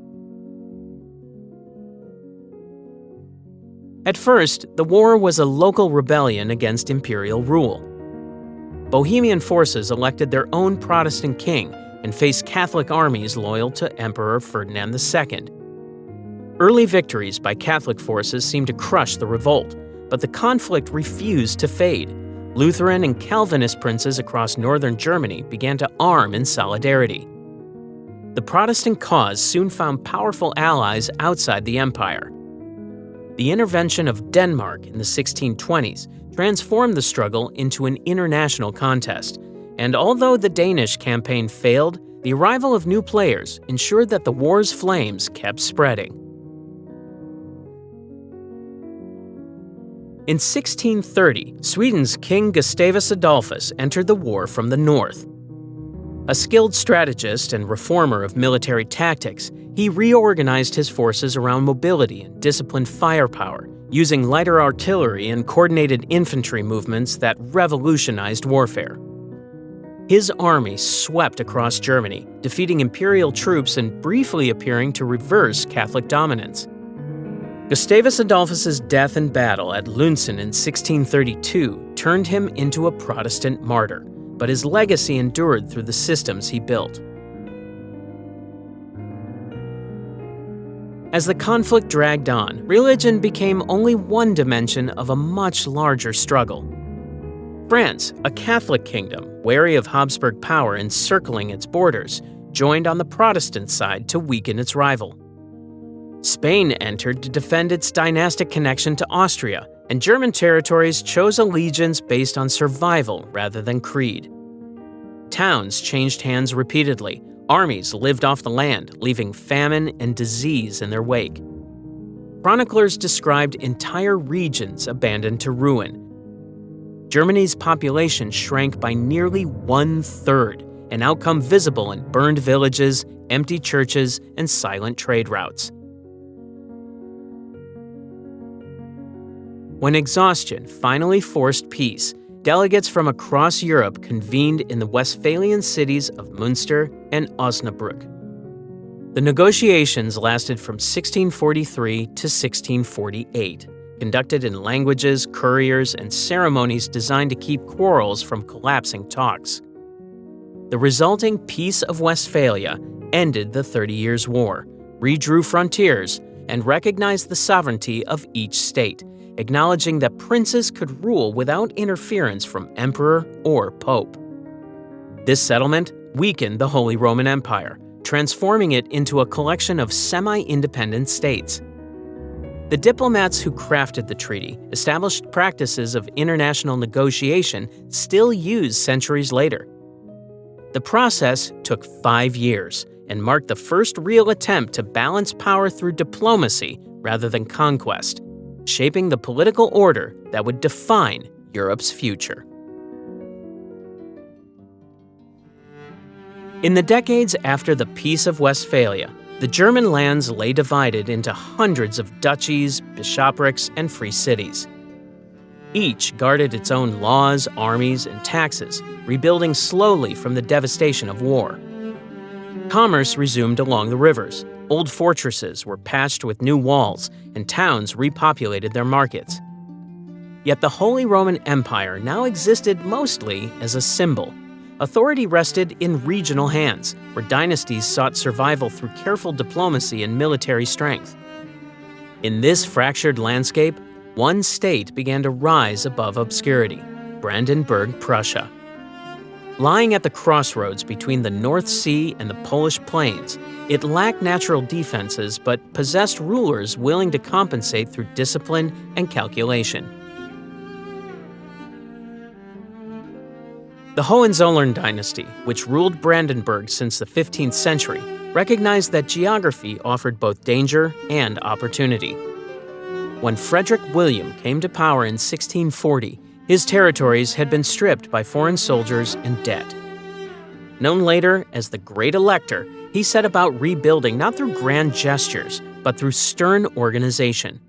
At first, the war was a local rebellion against imperial rule. Bohemian forces elected their own Protestant king and faced Catholic armies loyal to Emperor Ferdinand II. Early victories by Catholic forces seemed to crush the revolt, but the conflict refused to fade. Lutheran and Calvinist princes across northern Germany began to arm in solidarity. The Protestant cause soon found powerful allies outside the empire. The intervention of Denmark in the 1620s transformed the struggle into an international contest, and although the Danish campaign failed, the arrival of new players ensured that the war's flames kept spreading. In 1630, Sweden's King Gustavus Adolphus entered the war from the north. A skilled strategist and reformer of military tactics, he reorganized his forces around mobility and disciplined firepower, using lighter artillery and coordinated infantry movements that revolutionized warfare. His army swept across Germany, defeating imperial troops and briefly appearing to reverse Catholic dominance. Gustavus Adolphus's death in battle at Lutzen in 1632 turned him into a Protestant martyr, but his legacy endured through the systems he built. As the conflict dragged on, religion became only one dimension of a much larger struggle. France, a Catholic kingdom, wary of Habsburg power encircling its borders, joined on the Protestant side to weaken its rival. Spain entered to defend its dynastic connection to Austria, and German territories chose allegiance based on survival rather than creed. Towns changed hands repeatedly. Armies lived off the land, leaving famine and disease in their wake. Chroniclers described entire regions abandoned to ruin. Germany's population shrank by nearly 1/3, an outcome visible in burned villages, empty churches, and silent trade routes. When exhaustion finally forced peace, delegates from across Europe convened in the Westphalian cities of Münster and Osnabrück. The negotiations lasted from 1643 to 1648, conducted in languages, couriers, and ceremonies designed to keep quarrels from collapsing talks. The resulting Peace of Westphalia ended the 30 Years' War, redrew frontiers, and recognized the sovereignty of each state, acknowledging that princes could rule without interference from emperor or pope. This settlement weakened the Holy Roman Empire, transforming it into a collection of semi-independent states. The diplomats who crafted the treaty established practices of international negotiation still used centuries later. The process took 5 years and marked the first real attempt to balance power through diplomacy rather than conquest, shaping the political order that would define Europe's future. In the decades after the Peace of Westphalia, the German lands lay divided into hundreds of duchies, bishoprics, and free cities. Each guarded its own laws, armies, and taxes, rebuilding slowly from the devastation of war. Commerce resumed along the rivers. Old fortresses were patched with new walls, and towns repopulated their markets. Yet the Holy Roman Empire now existed mostly as a symbol. Authority rested in regional hands, where dynasties sought survival through careful diplomacy and military strength. In this fractured landscape, one state began to rise above obscurity: Brandenburg, Prussia. Lying at the crossroads between the North Sea and the Polish plains, it lacked natural defenses but possessed rulers willing to compensate through discipline and calculation. The Hohenzollern dynasty, which ruled Brandenburg since the 15th century, recognized that geography offered both danger and opportunity. When Frederick William came to power in 1640, his territories had been stripped by foreign soldiers and debt. Known later as the Great Elector, he set about rebuilding not through grand gestures, but through stern organization.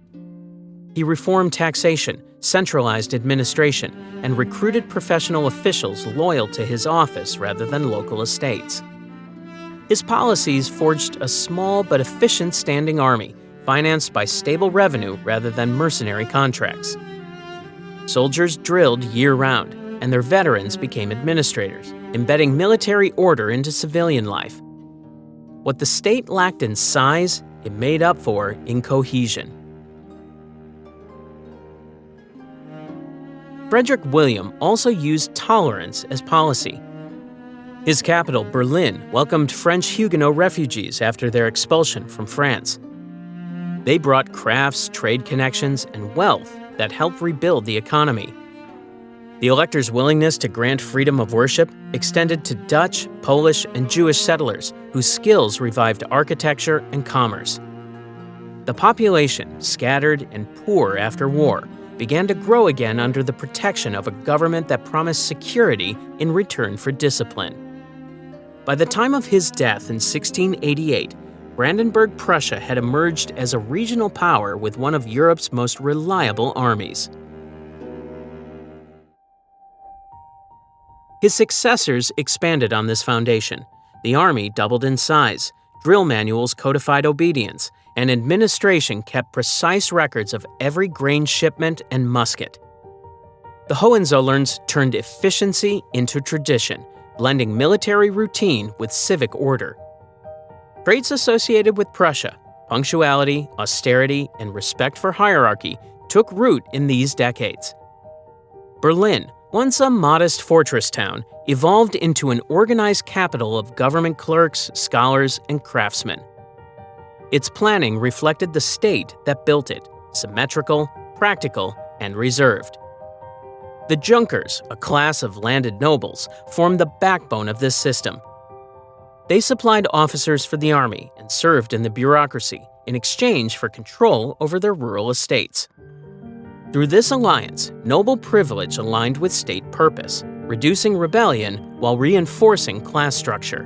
He reformed taxation, centralized administration, and recruited professional officials loyal to his office rather than local estates. His policies forged a small but efficient standing army, financed by stable revenue rather than mercenary contracts. Soldiers drilled year-round, and their veterans became administrators, embedding military order into civilian life. What the state lacked in size, it made up for in cohesion. Frederick William also used tolerance as policy. His capital, Berlin, welcomed French Huguenot refugees after their expulsion from France. They brought crafts, trade connections, and wealth that helped rebuild the economy. The electors' willingness to grant freedom of worship extended to Dutch, Polish, and Jewish settlers whose skills revived architecture and commerce. The population, scattered and poor after war, began to grow again under the protection of a government that promised security in return for discipline. By the time of his death in 1688, Brandenburg Prussia had emerged as a regional power with one of Europe's most reliable armies. His successors expanded on this foundation. The army doubled in size, drill manuals codified obedience, and administration kept precise records of every grain shipment and musket. The Hohenzollerns turned efficiency into tradition, blending military routine with civic order. Traits associated with Prussia, punctuality, austerity, and respect for hierarchy, took root in these decades. Berlin, once a modest fortress town, evolved into an organized capital of government clerks, scholars, and craftsmen. Its planning reflected the state that built it, symmetrical, practical, and reserved. The Junkers, a class of landed nobles, formed the backbone of this system. They supplied officers for the army and served in the bureaucracy in exchange for control over their rural estates. Through this alliance, noble privilege aligned with state purpose, reducing rebellion while reinforcing class structure.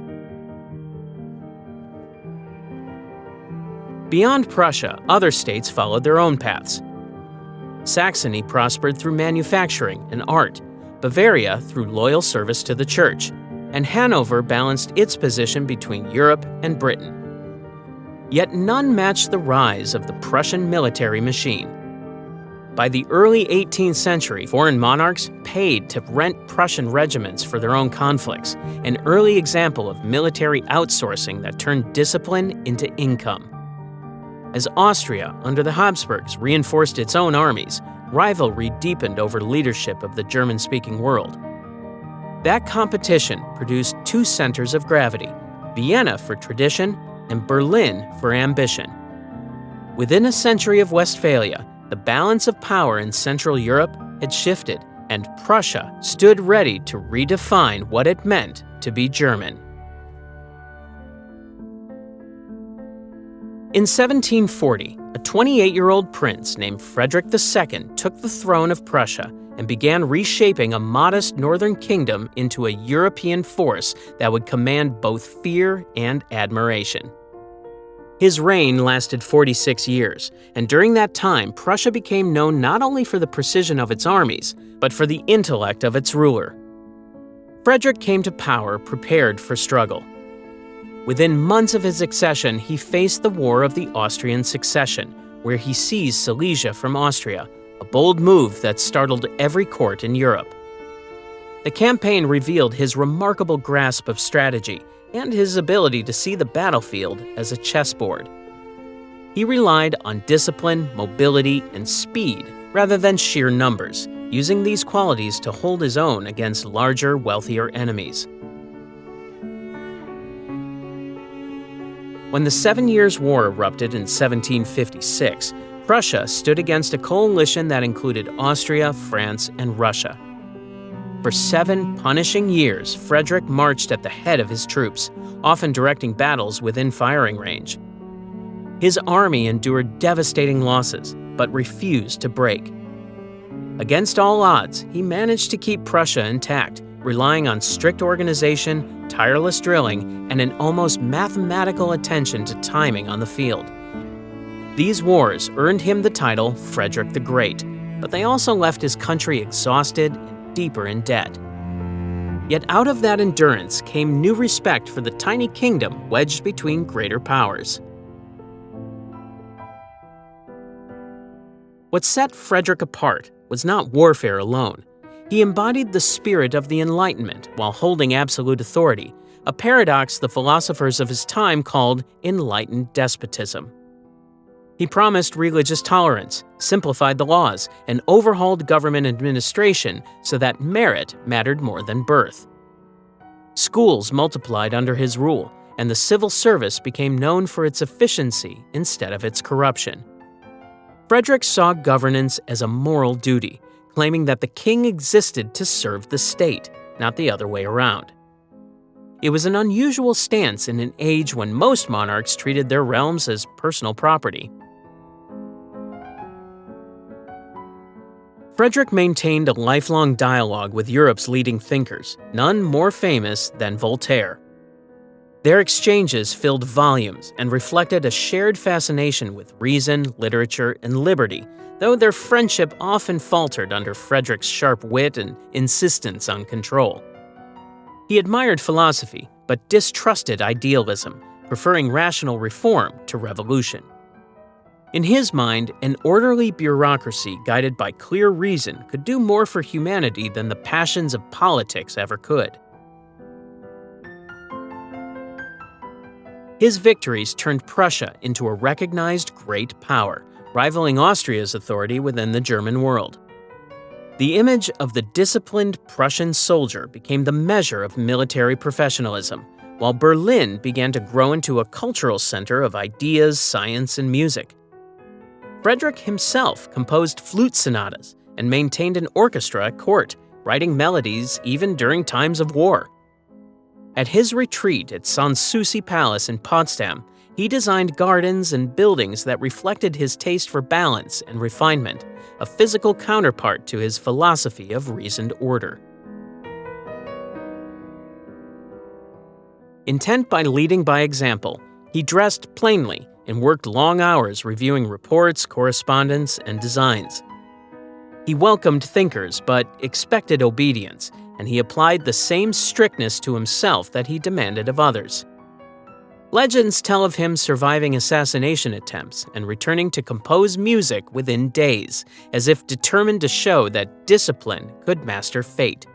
Beyond Prussia, other states followed their own paths. Saxony prospered through manufacturing and art, Bavaria through loyal service to the church, and Hanover balanced its position between Europe and Britain. Yet none matched the rise of the Prussian military machine. By the early 18th century, foreign monarchs paid to rent Prussian regiments for their own conflicts, an early example of military outsourcing that turned discipline into income. As Austria, under the Habsburgs, reinforced its own armies, rivalry deepened over leadership of the German-speaking world. That competition produced two centers of gravity, Vienna for tradition and Berlin for ambition. Within a century of Westphalia, the balance of power in Central Europe had shifted, and Prussia stood ready to redefine what it meant to be German. In 1740, a 28-year-old prince named Frederick II took the throne of Prussia and began reshaping a modest northern kingdom into a European force that would command both fear and admiration. His reign lasted 46 years, and during that time, Prussia became known not only for the precision of its armies, but for the intellect of its ruler. Frederick came to power prepared for struggle. Within months of his accession, he faced the War of the Austrian Succession, where he seized Silesia from Austria, a bold move that startled every court in Europe. The campaign revealed his remarkable grasp of strategy and his ability to see the battlefield as a chessboard. He relied on discipline, mobility, and speed rather than sheer numbers, using these qualities to hold his own against larger, wealthier enemies. When the 7 Years' War erupted in 1756, Prussia stood against a coalition that included Austria, France, and Russia. For 7 punishing years, Frederick marched at the head of his troops, often directing battles within firing range. His army endured devastating losses, but refused to break. Against all odds, he managed to keep Prussia intact, relying on strict organization, tireless drilling, and an almost mathematical attention to timing on the field. These wars earned him the title Frederick the Great, but they also left his country exhausted and deeper in debt. Yet out of that endurance came new respect for the tiny kingdom wedged between greater powers. What set Frederick apart was not warfare alone. He embodied the spirit of the Enlightenment while holding absolute authority, a paradox the philosophers of his time called enlightened despotism. He promised religious tolerance, simplified the laws, and overhauled government administration so that merit mattered more than birth. Schools multiplied under his rule, and the civil service became known for its efficiency instead of its corruption. Frederick saw governance as a moral duty, claiming that the king existed to serve the state, not the other way around. It was an unusual stance in an age when most monarchs treated their realms as personal property. Frederick maintained a lifelong dialogue with Europe's leading thinkers, none more famous than Voltaire. Their exchanges filled volumes and reflected a shared fascination with reason, literature, and liberty, though their friendship often faltered under Frederick's sharp wit and insistence on control. He admired philosophy, but distrusted idealism, preferring rational reform to revolution. In his mind, an orderly bureaucracy guided by clear reason could do more for humanity than the passions of politics ever could. His victories turned Prussia into a recognized great power, rivaling Austria's authority within the German world. The image of the disciplined Prussian soldier became the measure of military professionalism, while Berlin began to grow into a cultural center of ideas, science, and music. Frederick himself composed flute sonatas and maintained an orchestra at court, writing melodies even during times of war. At his retreat at Sanssouci Palace in Potsdam, he designed gardens and buildings that reflected his taste for balance and refinement, a physical counterpart to his philosophy of reasoned order. Intent by leading by example, he dressed plainly and worked long hours reviewing reports, correspondence, and designs. He welcomed thinkers but expected obedience, and he applied the same strictness to himself that he demanded of others. Legends tell of him surviving assassination attempts and returning to compose music within days, as if determined to show that discipline could master fate.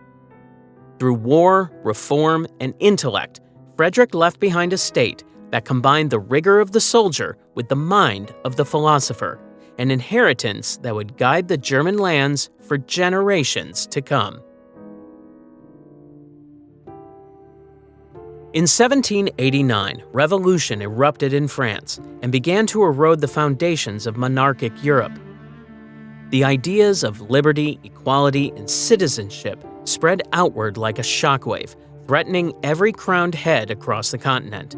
Through war, reform, and intellect, Frederick left behind a state that combined the rigor of the soldier with the mind of the philosopher, an inheritance that would guide the German lands for generations to come. In 1789, revolution erupted in France and began to erode the foundations of monarchic Europe. The ideas of liberty, equality, and citizenship spread outward like a shockwave, threatening every crowned head across the continent.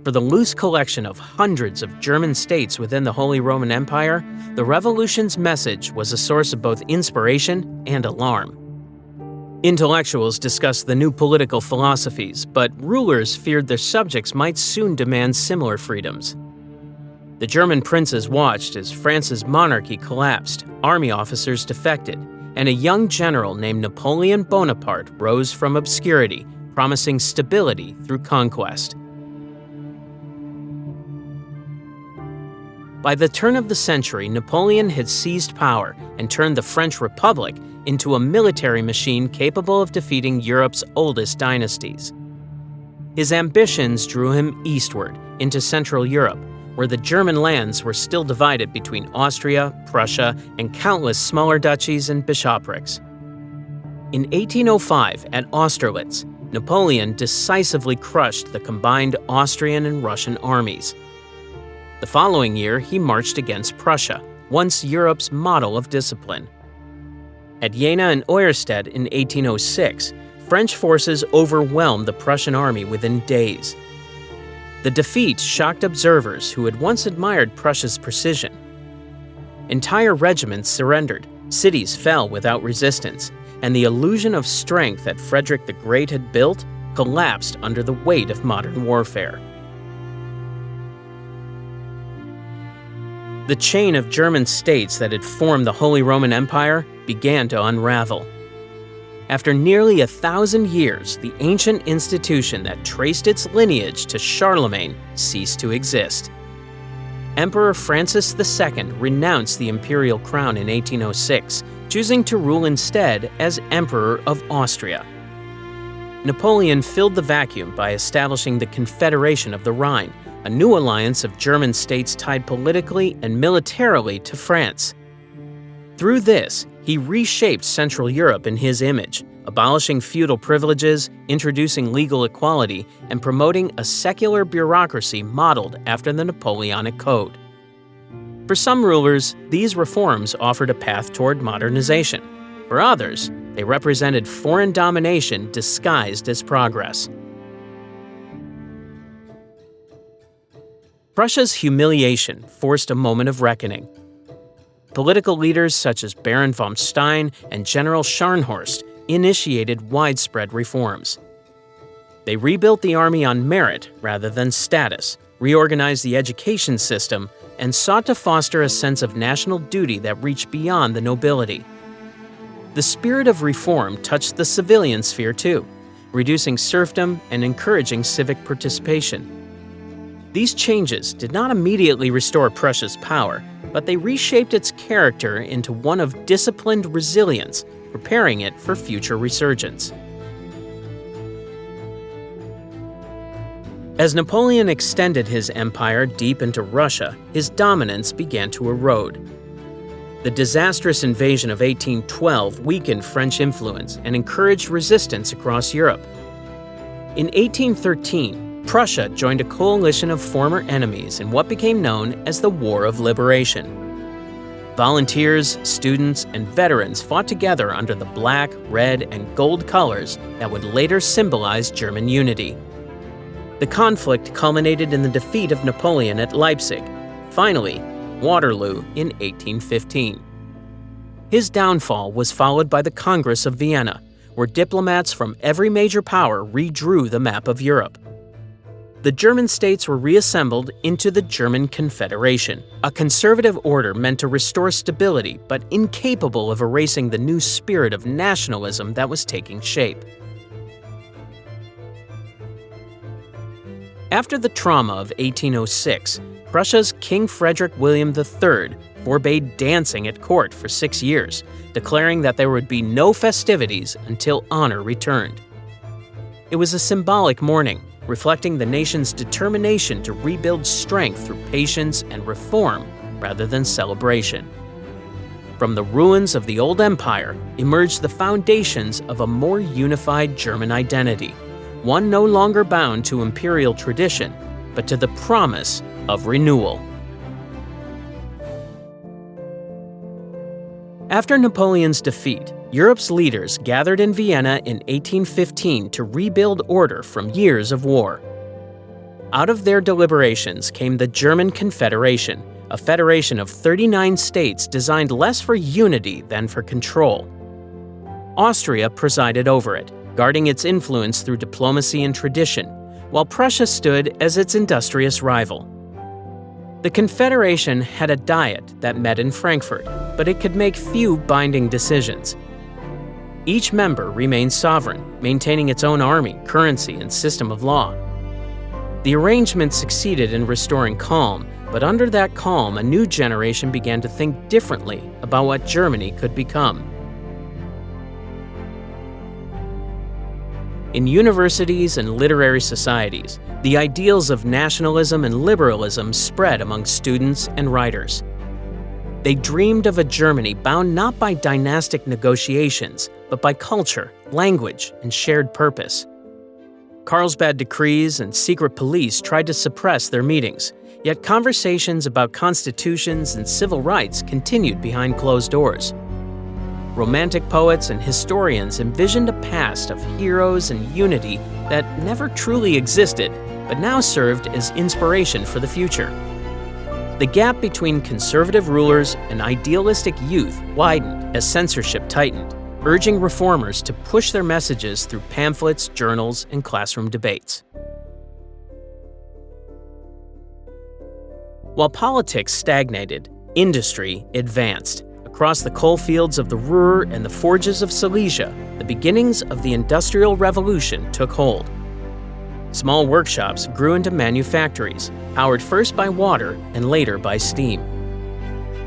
For the loose collection of hundreds of German states within the Holy Roman Empire, the revolution's message was a source of both inspiration and alarm. Intellectuals discussed the new political philosophies, but rulers feared their subjects might soon demand similar freedoms. The German princes watched as France's monarchy collapsed, army officers defected, and a young general named Napoleon Bonaparte rose from obscurity, promising stability through conquest. By the turn of the century, Napoleon had seized power and turned the French Republic into a military machine capable of defeating Europe's oldest dynasties. His ambitions drew him eastward into Central Europe, where the German lands were still divided between Austria, Prussia, and countless smaller duchies and bishoprics. In 1805, at Austerlitz, Napoleon decisively crushed the combined Austrian and Russian armies. The following year, he marched against Prussia, once Europe's model of discipline. At Jena and Auerstedt in 1806, French forces overwhelmed the Prussian army within days. The defeat shocked observers who had once admired Prussia's precision. Entire regiments surrendered, cities fell without resistance, and the illusion of strength that Frederick the Great had built collapsed under the weight of modern warfare. The chain of German states that had formed the Holy Roman Empire began to unravel. After nearly 1,000 years, the ancient institution that traced its lineage to Charlemagne ceased to exist. Emperor Francis II renounced the imperial crown in 1806, choosing to rule instead as Emperor of Austria. Napoleon filled the vacuum by establishing the Confederation of the Rhine, a new alliance of German states tied politically and militarily to France. Through this, he reshaped Central Europe in his image, abolishing feudal privileges, introducing legal equality, and promoting a secular bureaucracy modeled after the Napoleonic Code. For some rulers, these reforms offered a path toward modernization. For others, they represented foreign domination disguised as progress. Prussia's humiliation forced a moment of reckoning. Political leaders such as Baron von Stein and General Scharnhorst initiated widespread reforms. They rebuilt the army on merit rather than status, reorganized the education system, and sought to foster a sense of national duty that reached beyond the nobility. The spirit of reform touched the civilian sphere too, reducing serfdom and encouraging civic participation. These changes did not immediately restore Prussia's power, but they reshaped its character into one of disciplined resilience, preparing it for future resurgence. As Napoleon extended his empire deep into Russia, his dominance began to erode. The disastrous invasion of 1812 weakened French influence and encouraged resistance across Europe. In 1813, Prussia joined a coalition of former enemies in what became known as the War of Liberation. Volunteers, students, and veterans fought together under the black, red, and gold colors that would later symbolize German unity. The conflict culminated in the defeat of Napoleon at Leipzig, finally, Waterloo in 1815. His downfall was followed by the Congress of Vienna, where diplomats from every major power redrew the map of Europe. The German states were reassembled into the German Confederation, a conservative order meant to restore stability but incapable of erasing the new spirit of nationalism that was taking shape. After the trauma of 1806, Prussia's King Frederick William III forbade dancing at court for 6 years, declaring that there would be no festivities until honor returned. It was a symbolic mourning, reflecting the nation's determination to rebuild strength through patience and reform rather than celebration. From the ruins of the old empire emerged the foundations of a more unified German identity, one no longer bound to imperial tradition, but to the promise of renewal. After Napoleon's defeat, Europe's leaders gathered in Vienna in 1815 to rebuild order from years of war. Out of their deliberations came the German Confederation, a federation of 39 states designed less for unity than for control. Austria presided over it, guarding its influence through diplomacy and tradition, while Prussia stood as its industrious rival. The Confederation had a Diet that met in Frankfurt, but it could make few binding decisions. Each member remained sovereign, maintaining its own army, currency, and system of law. The arrangement succeeded in restoring calm, but under that calm, a new generation began to think differently about what Germany could become. In universities and literary societies, the ideals of nationalism and liberalism spread among students and writers. They dreamed of a Germany bound not by dynastic negotiations, but by culture, language, and shared purpose. Carlsbad decrees and secret police tried to suppress their meetings, yet conversations about constitutions and civil rights continued behind closed doors. Romantic poets and historians envisioned a past of heroes and unity that never truly existed, but now served as inspiration for the future. The gap between conservative rulers and idealistic youth widened as censorship tightened, urging reformers to push their messages through pamphlets, journals, and classroom debates. While politics stagnated, industry advanced. Across the coal fields of the Ruhr and the forges of Silesia, the beginnings of the Industrial Revolution took hold. Small workshops grew into manufactories, powered first by water and later by steam.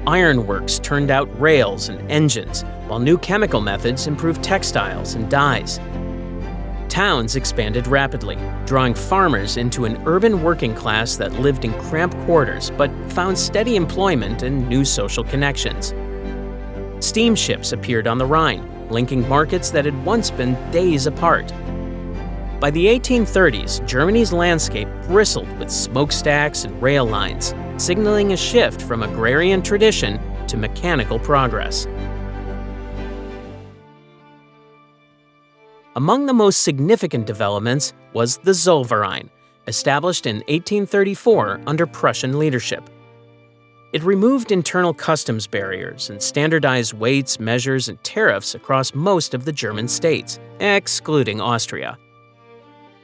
Ironworks turned out rails and engines, while new chemical methods improved textiles and dyes. Towns expanded rapidly, drawing farmers into an urban working class that lived in cramped quarters but found steady employment and new social connections. Steamships appeared on the Rhine, linking markets that had once been days apart. By the 1830s, Germany's landscape bristled with smokestacks and rail lines, signaling a shift from agrarian tradition to mechanical progress. Among the most significant developments was the Zollverein, established in 1834 under Prussian leadership. It removed internal customs barriers and standardized weights, measures, and tariffs across most of the German states, excluding Austria.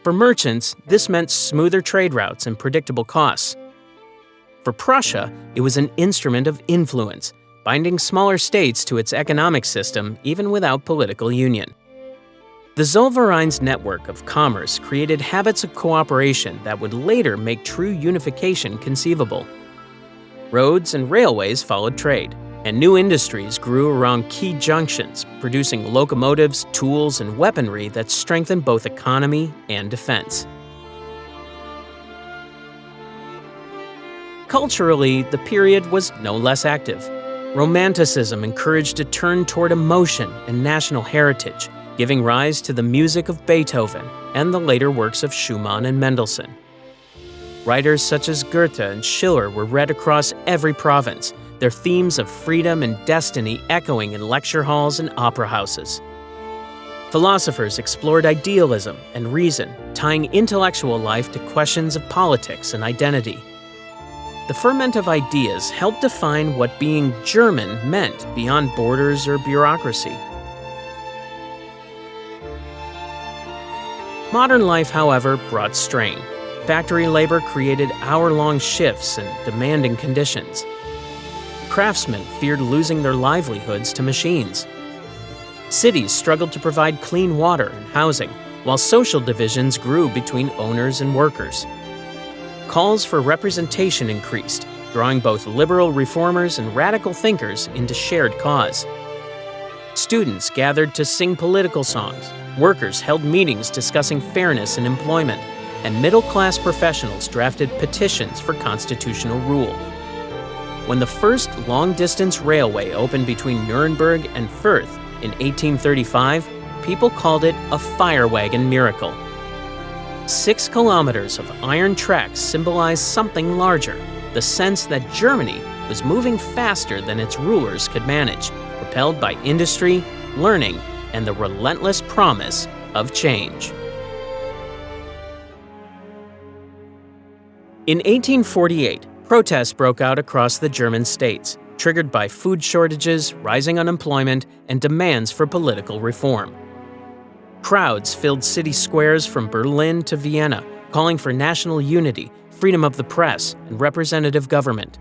For merchants, this meant smoother trade routes and predictable costs. For Prussia, it was an instrument of influence, binding smaller states to its economic system even without political union. The Zollverein's network of commerce created habits of cooperation that would later make true unification conceivable. Roads and railways followed trade, and new industries grew around key junctions, producing locomotives, tools, and weaponry that strengthened both economy and defense. Culturally, the period was no less active. Romanticism encouraged a turn toward emotion and national heritage, giving rise to the music of Beethoven and the later works of Schumann and Mendelssohn. Writers such as Goethe and Schiller were read across every province, their themes of freedom and destiny echoing in lecture halls and opera houses. Philosophers explored idealism and reason, tying intellectual life to questions of politics and identity. The ferment of ideas helped define what being German meant beyond borders or bureaucracy. Modern life, however, brought strain. Factory labor created hour-long shifts and demanding conditions. Craftsmen feared losing their livelihoods to machines. Cities struggled to provide clean water and housing, while social divisions grew between owners and workers. Calls for representation increased, drawing both liberal reformers and radical thinkers into shared cause. Students gathered to sing political songs, workers held meetings discussing fairness in employment, and middle-class professionals drafted petitions for constitutional rule. When the first long-distance railway opened between Nuremberg and Fürth in 1835, people called it a fire wagon miracle. 6 kilometers of iron tracks symbolized something larger, the sense that Germany was moving faster than its rulers could manage, propelled by industry, learning, and the relentless promise of change. In 1848, protests broke out across the German states, triggered by food shortages, rising unemployment, and demands for political reform. Crowds filled city squares from Berlin to Vienna, calling for national unity, freedom of the press, and representative government.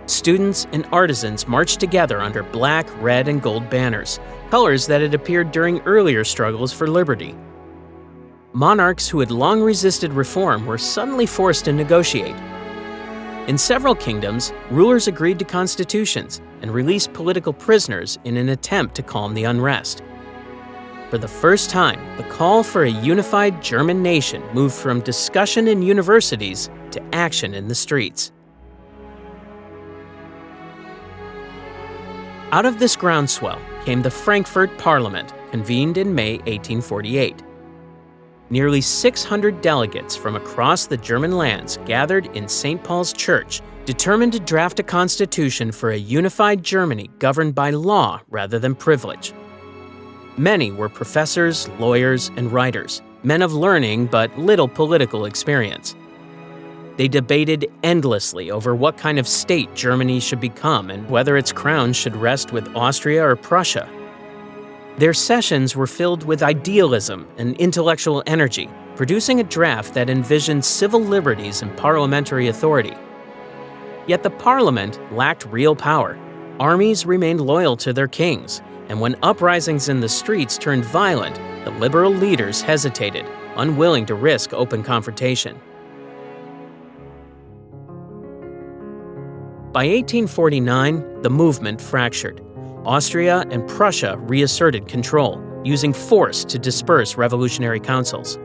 Students and artisans marched together under black, red, and gold banners, colors that had appeared during earlier struggles for liberty. Monarchs who had long resisted reform were suddenly forced to negotiate. In several kingdoms, rulers agreed to constitutions and released political prisoners in an attempt to calm the unrest. For the first time, the call for a unified German nation moved from discussion in universities to action in the streets. Out of this groundswell came the Frankfurt Parliament, convened in May 1848. Nearly 600 delegates from across the German lands gathered in St. Paul's Church, determined to draft a constitution for a unified Germany governed by law rather than privilege. Many were professors, lawyers, and writers, men of learning but little political experience. They debated endlessly over what kind of state Germany should become and whether its crown should rest with Austria or Prussia. Their sessions were filled with idealism and intellectual energy, producing a draft that envisioned civil liberties and parliamentary authority. Yet the parliament lacked real power. Armies remained loyal to their kings, and when uprisings in the streets turned violent, the liberal leaders hesitated, unwilling to risk open confrontation. By 1849, the movement fractured. Austria and Prussia reasserted control, using force to disperse revolutionary councils.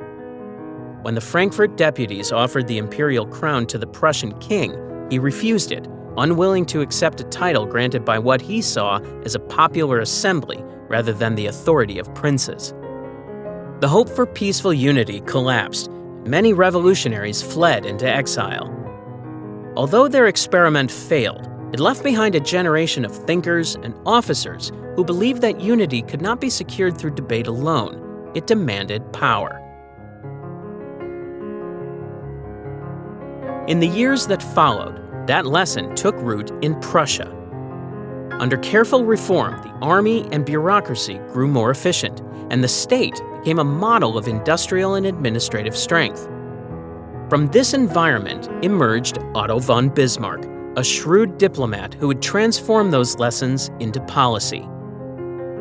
When the Frankfurt deputies offered the imperial crown to the Prussian king, he refused it, unwilling to accept a title granted by what he saw as a popular assembly rather than the authority of princes. The hope for peaceful unity collapsed. Many revolutionaries fled into exile. Although their experiment failed, it left behind a generation of thinkers and officers who believed that unity could not be secured through debate alone. It demanded power. In the years that followed, that lesson took root in Prussia. Under careful reform, the army and bureaucracy grew more efficient, and the state became a model of industrial and administrative strength. From this environment emerged Otto von Bismarck, a shrewd diplomat who would transform those lessons into policy.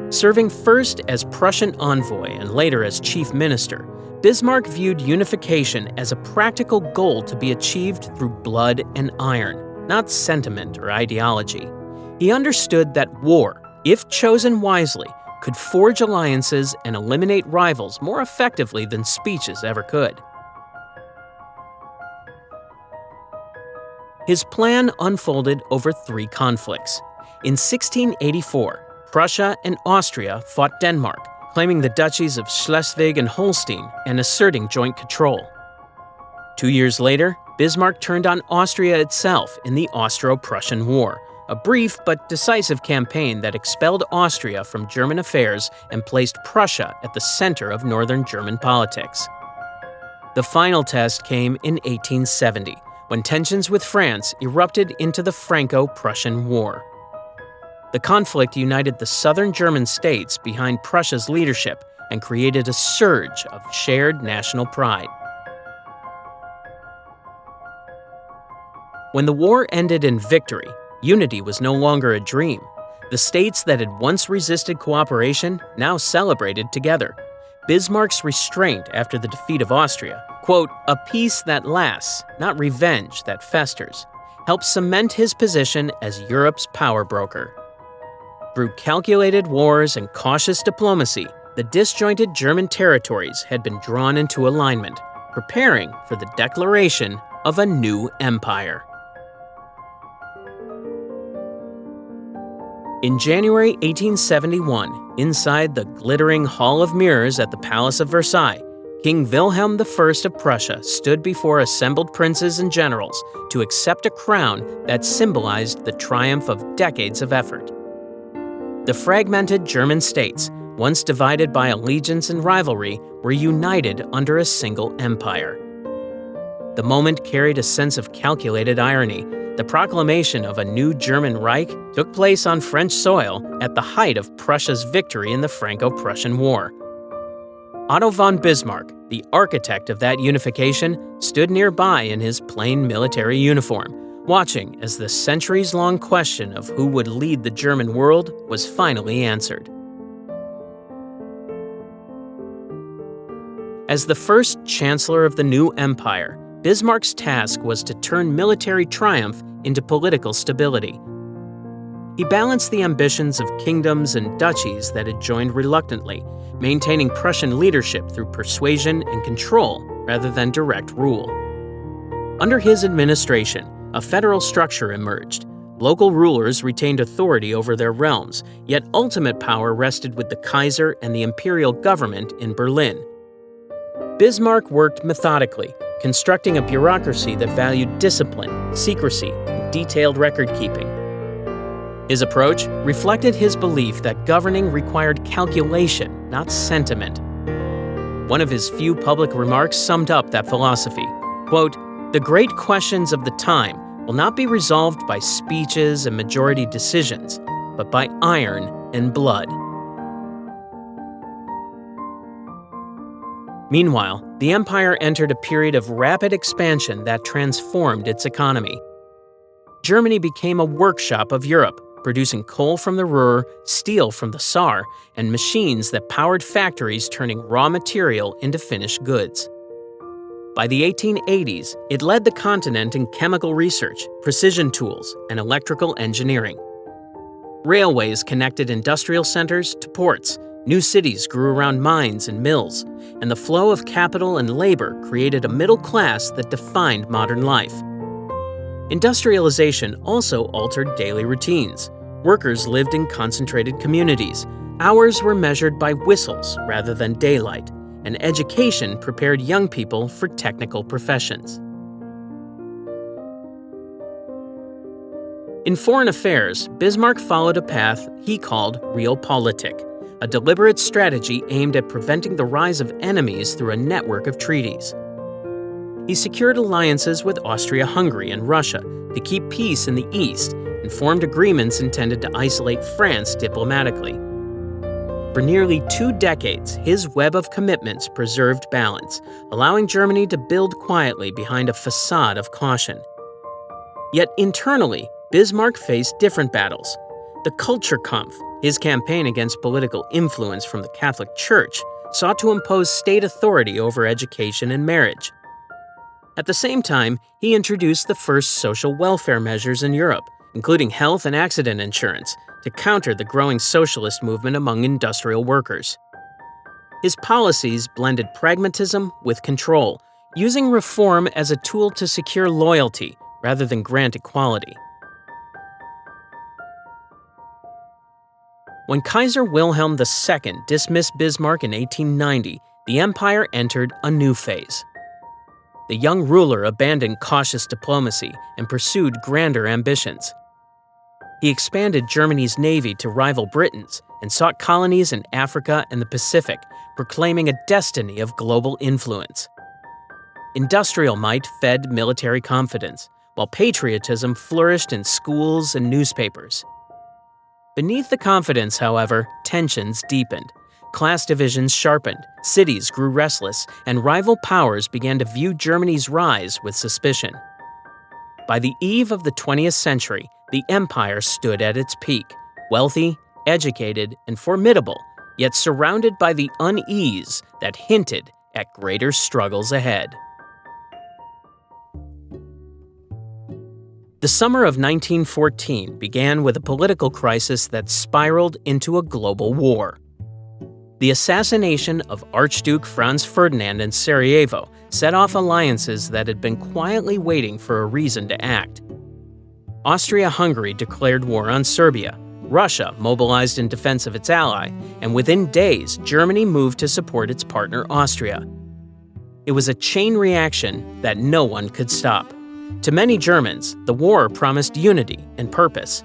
Serving first as Prussian envoy and later as chief minister, Bismarck viewed unification as a practical goal to be achieved through blood and iron, not sentiment or ideology. He understood that war, if chosen wisely, could forge alliances and eliminate rivals more effectively than speeches ever could. His plan unfolded over 3 conflicts. In 1684, Prussia and Austria fought Denmark, claiming the duchies of Schleswig and Holstein and asserting joint control. 2 years later, Bismarck turned on Austria itself in the Austro-Prussian War, a brief but decisive campaign that expelled Austria from German affairs and placed Prussia at the center of northern German politics. The final test came in 1870, when tensions with France erupted into the Franco-Prussian War. The conflict united the southern German states behind Prussia's leadership and created a surge of shared national pride. When the war ended in victory, unity was no longer a dream. The states that had once resisted cooperation now celebrated together. Bismarck's restraint after the defeat of Austria, quote, "a peace that lasts, not revenge that festers," helped cement his position as Europe's power broker. Through calculated wars and cautious diplomacy, the disjointed German territories had been drawn into alignment, preparing for the declaration of a new empire. In January 1871, inside the glittering Hall of Mirrors at the Palace of Versailles, King Wilhelm I of Prussia stood before assembled princes and generals to accept a crown that symbolized the triumph of decades of effort. The fragmented German states, once divided by allegiance and rivalry, were united under a single empire. The moment carried a sense of calculated irony. The proclamation of a new German Reich took place on French soil at the height of Prussia's victory in the Franco-Prussian War. Otto von Bismarck, the architect of that unification, stood nearby in his plain military uniform, watching as the centuries-long question of who would lead the German world was finally answered. As the first chancellor of the new empire, Bismarck's task was to turn military triumph into political stability. He balanced the ambitions of kingdoms and duchies that had joined reluctantly, maintaining Prussian leadership through persuasion and control rather than direct rule. Under his administration, a federal structure emerged. Local rulers retained authority over their realms, yet ultimate power rested with the Kaiser and the imperial government in Berlin. Bismarck worked methodically, constructing a bureaucracy that valued discipline, secrecy, and detailed record-keeping. His approach reflected his belief that governing required calculation, not sentiment. One of his few public remarks summed up that philosophy. Quote, "The great questions of the time will not be resolved by speeches and majority decisions, but by iron and blood." Meanwhile, the empire entered a period of rapid expansion that transformed its economy. Germany became a workshop of Europe, producing coal from the Ruhr, steel from the Saar, and machines that powered factories turning raw material into finished goods. By the 1880s, it led the continent in chemical research, precision tools, and electrical engineering. Railways connected industrial centers to ports, new cities grew around mines and mills, and the flow of capital and labor created a middle class that defined modern life. Industrialization also altered daily routines. Workers lived in concentrated communities. Hours were measured by whistles rather than daylight, and education prepared young people for technical professions. In foreign affairs, Bismarck followed a path he called realpolitik, a deliberate strategy aimed at preventing the rise of enemies through a network of treaties. He secured alliances with Austria-Hungary and Russia to keep peace in the East and formed agreements intended to isolate France diplomatically. For nearly 2 decades, his web of commitments preserved balance, allowing Germany to build quietly behind a facade of caution. Yet internally, Bismarck faced different battles. The Kulturkampf, his campaign against political influence from the Catholic Church, sought to impose state authority over education and marriage. At the same time, he introduced the first social welfare measures in Europe, including health and accident insurance, to counter the growing socialist movement among industrial workers. His policies blended pragmatism with control, using reform as a tool to secure loyalty rather than grant equality. When Kaiser Wilhelm II dismissed Bismarck in 1890, the empire entered a new phase. The young ruler abandoned cautious diplomacy and pursued grander ambitions. He expanded Germany's navy to rival Britain's and sought colonies in Africa and the Pacific, proclaiming a destiny of global influence. Industrial might fed military confidence, while patriotism flourished in schools and newspapers. Beneath the confidence, however, tensions deepened. Class divisions sharpened, cities grew restless, and rival powers began to view Germany's rise with suspicion. By the eve of the 20th century, the empire stood at its peak, wealthy, educated, and formidable, yet surrounded by the unease that hinted at greater struggles ahead. The summer of 1914 began with a political crisis that spiraled into a global war. The assassination of Archduke Franz Ferdinand in Sarajevo set off alliances that had been quietly waiting for a reason to act. Austria-Hungary declared war on Serbia, Russia mobilized in defense of its ally, and within days, Germany moved to support its partner Austria. It was a chain reaction that no one could stop. To many Germans, the war promised unity and purpose.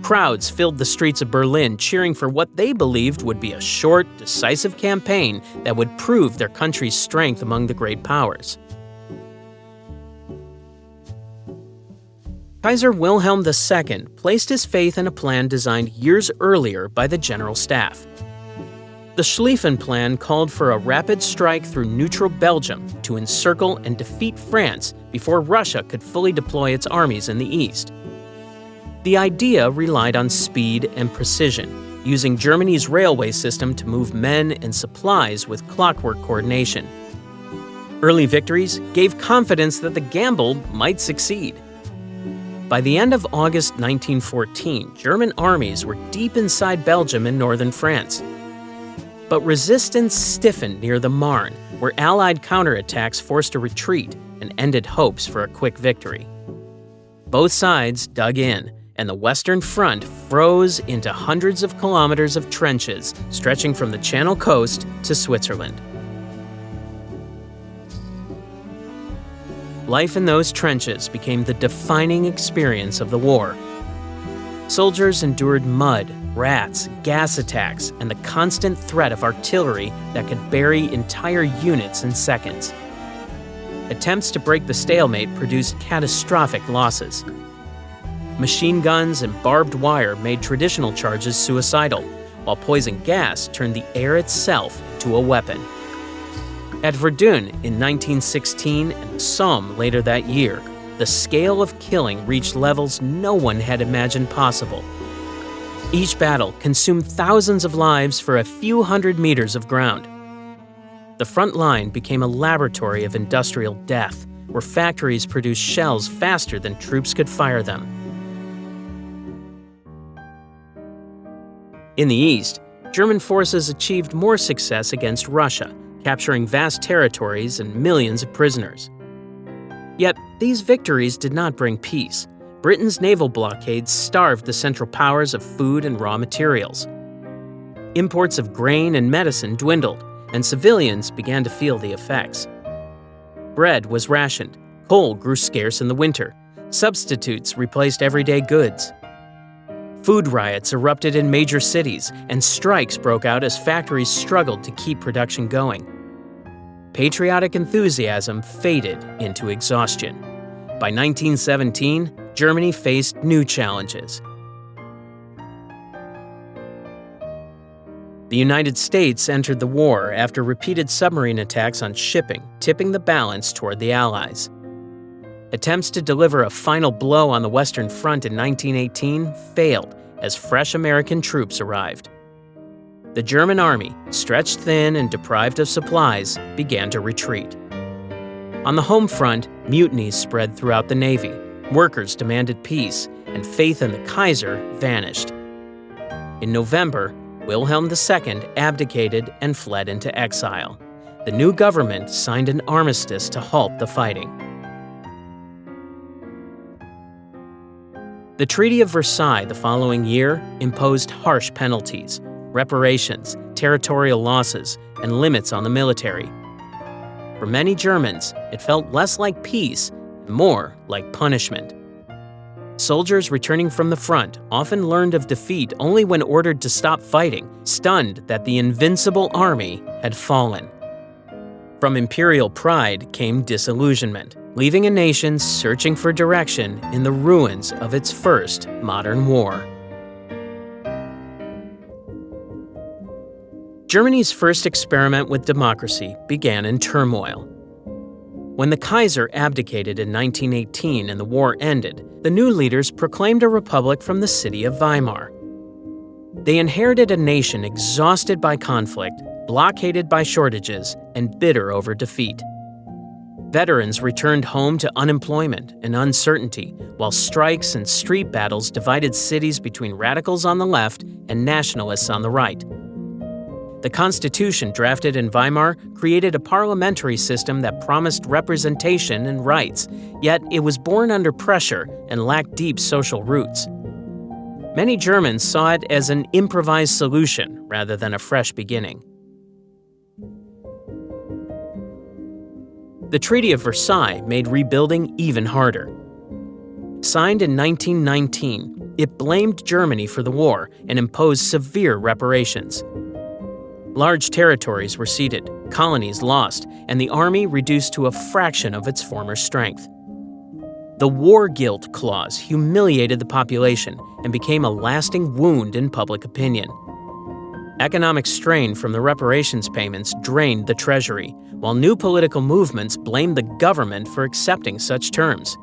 Crowds filled the streets of Berlin cheering for what they believed would be a short, decisive campaign that would prove their country's strength among the great powers. Kaiser Wilhelm II placed his faith in a plan designed years earlier by the General Staff. The Schlieffen Plan called for a rapid strike through neutral Belgium to encircle and defeat France before Russia could fully deploy its armies in the east. The idea relied on speed and precision, using Germany's railway system to move men and supplies with clockwork coordination. Early victories gave confidence that the gamble might succeed. By the end of August 1914, German armies were deep inside Belgium and northern France. But resistance stiffened near the Marne, where Allied counterattacks forced a retreat and ended hopes for a quick victory. Both sides dug in, and the Western Front froze into hundreds of kilometers of trenches stretching from the Channel coast to Switzerland. Life in those trenches became the defining experience of the war. Soldiers endured mud, rats, gas attacks, and the constant threat of artillery that could bury entire units in seconds. Attempts to break the stalemate produced catastrophic losses. Machine guns and barbed wire made traditional charges suicidal, while poison gas turned the air itself into a weapon. At Verdun in 1916 and the Somme later that year, the scale of killing reached levels no one had imagined possible. Each battle consumed thousands of lives for a few hundred meters of ground. The front line became a laboratory of industrial death, where factories produced shells faster than troops could fire them. In the east, German forces achieved more success against Russia, capturing vast territories and millions of prisoners. Yet, these victories did not bring peace. Britain's naval blockades starved the Central Powers of food and raw materials. Imports of grain and medicine dwindled, and civilians began to feel the effects. Bread was rationed, coal grew scarce in the winter, substitutes replaced everyday goods. Food riots erupted in major cities, and strikes broke out as factories struggled to keep production going. Patriotic enthusiasm faded into exhaustion. By 1917, Germany faced new challenges. The United States entered the war after repeated submarine attacks on shipping, tipping the balance toward the Allies. Attempts to deliver a final blow on the Western Front in 1918 failed as fresh American troops arrived. The German army, stretched thin and deprived of supplies, began to retreat. On the home front, mutinies spread throughout the Navy, workers demanded peace, and faith in the Kaiser vanished. In November, Wilhelm II abdicated and fled into exile. The new government signed an armistice to halt the fighting. The Treaty of Versailles the following year imposed harsh penalties, reparations, territorial losses, and limits on the military. For many Germans, it felt less like peace and more like punishment. Soldiers returning from the front often learned of defeat only when ordered to stop fighting, stunned that the invincible army had fallen. From imperial pride came disillusionment, leaving a nation searching for direction in the ruins of its first modern war. Germany's first experiment with democracy began in turmoil. When the Kaiser abdicated in 1918 and the war ended, the new leaders proclaimed a republic from the city of Weimar. They inherited a nation exhausted by conflict, blockaded by shortages, and bitter over defeat. Veterans returned home to unemployment and uncertainty, while strikes and street battles divided cities between radicals on the left and nationalists on the right. The Constitution drafted in Weimar created a parliamentary system that promised representation and rights, yet it was born under pressure and lacked deep social roots. Many Germans saw it as an improvised solution rather than a fresh beginning. The Treaty of Versailles made rebuilding even harder. Signed in 1919, it blamed Germany for the war and imposed severe reparations. Large territories were ceded, colonies lost, and the army reduced to a fraction of its former strength. The war guilt clause humiliated the population and became a lasting wound in public opinion. Economic strain from the reparations payments drained the treasury, while new political movements blamed the government for accepting such terms.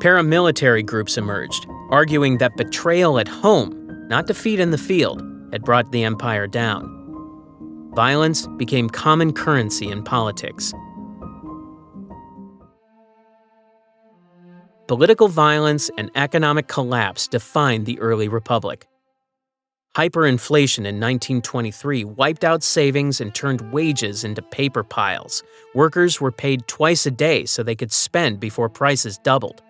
Paramilitary groups emerged, arguing that betrayal at home, not defeat in the field, had brought the empire down. Violence became common currency in politics. Political violence and economic collapse defined the early republic. Hyperinflation in 1923 wiped out savings and turned wages into paper piles. Workers were paid twice a day so they could spend before prices doubled.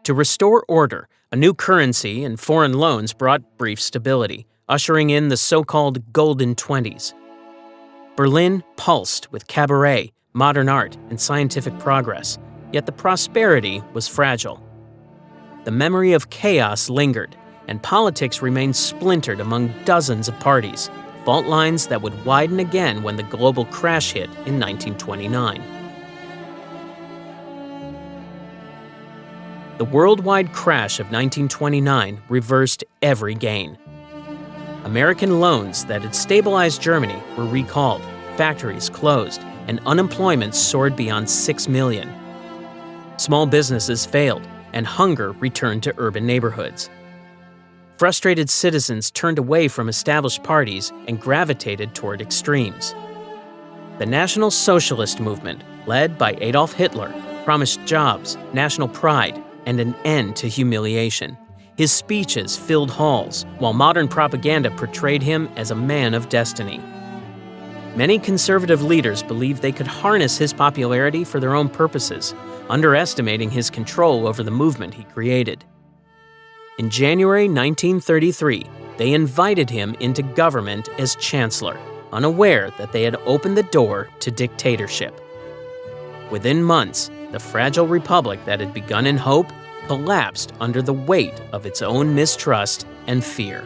To restore order, a new currency and foreign loans brought brief stability, ushering in the so-called Golden Twenties. Berlin pulsed with cabaret, modern art, and scientific progress, yet the prosperity was fragile. The memory of chaos lingered, and politics remained splintered among dozens of parties, fault lines that would widen again when the global crash hit in 1929. The worldwide crash of 1929 reversed every gain. American loans that had stabilized Germany were recalled, factories closed, and unemployment soared beyond 6 million. Small businesses failed, and hunger returned to urban neighborhoods. Frustrated citizens turned away from established parties and gravitated toward extremes. The National Socialist movement, led by Adolf Hitler, promised jobs, national pride, and an end to humiliation. His speeches filled halls, while modern propaganda portrayed him as a man of destiny. Many conservative leaders believed they could harness his popularity for their own purposes, underestimating his control over the movement he created. In January 1933, they invited him into government as chancellor, unaware that they had opened the door to dictatorship. Within months, the fragile republic that had begun in hope collapsed under the weight of its own mistrust and fear.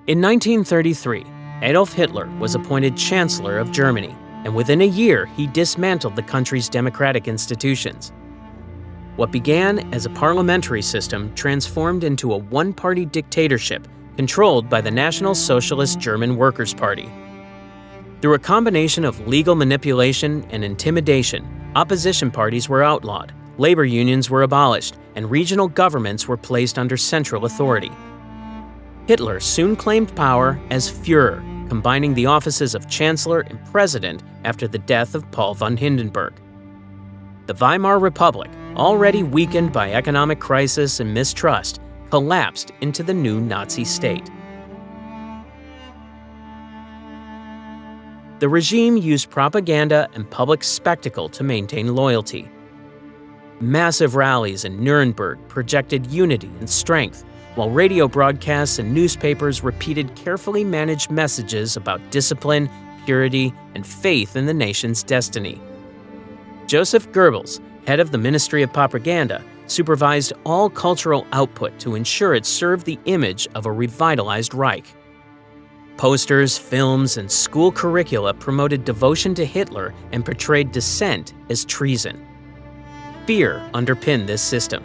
In 1933, Adolf Hitler was appointed Chancellor of Germany, and within a year he dismantled the country's democratic institutions. What began as a parliamentary system transformed into a one-party dictatorship controlled by the National Socialist German Workers' Party. Through a combination of legal manipulation and intimidation, opposition parties were outlawed, labor unions were abolished, and regional governments were placed under central authority. Hitler soon claimed power as Führer, combining the offices of Chancellor and President after the death of Paul von Hindenburg. The Weimar Republic, already weakened by economic crisis and mistrust, collapsed into the new Nazi state. The regime used propaganda and public spectacle to maintain loyalty. Massive rallies in Nuremberg projected unity and strength, while radio broadcasts and newspapers repeated carefully managed messages about discipline, purity, and faith in the nation's destiny. Joseph Goebbels, head of the Ministry of Propaganda, supervised all cultural output to ensure it served the image of a revitalized Reich. Posters, films, and school curricula promoted devotion to Hitler and portrayed dissent as treason. Fear underpinned this system.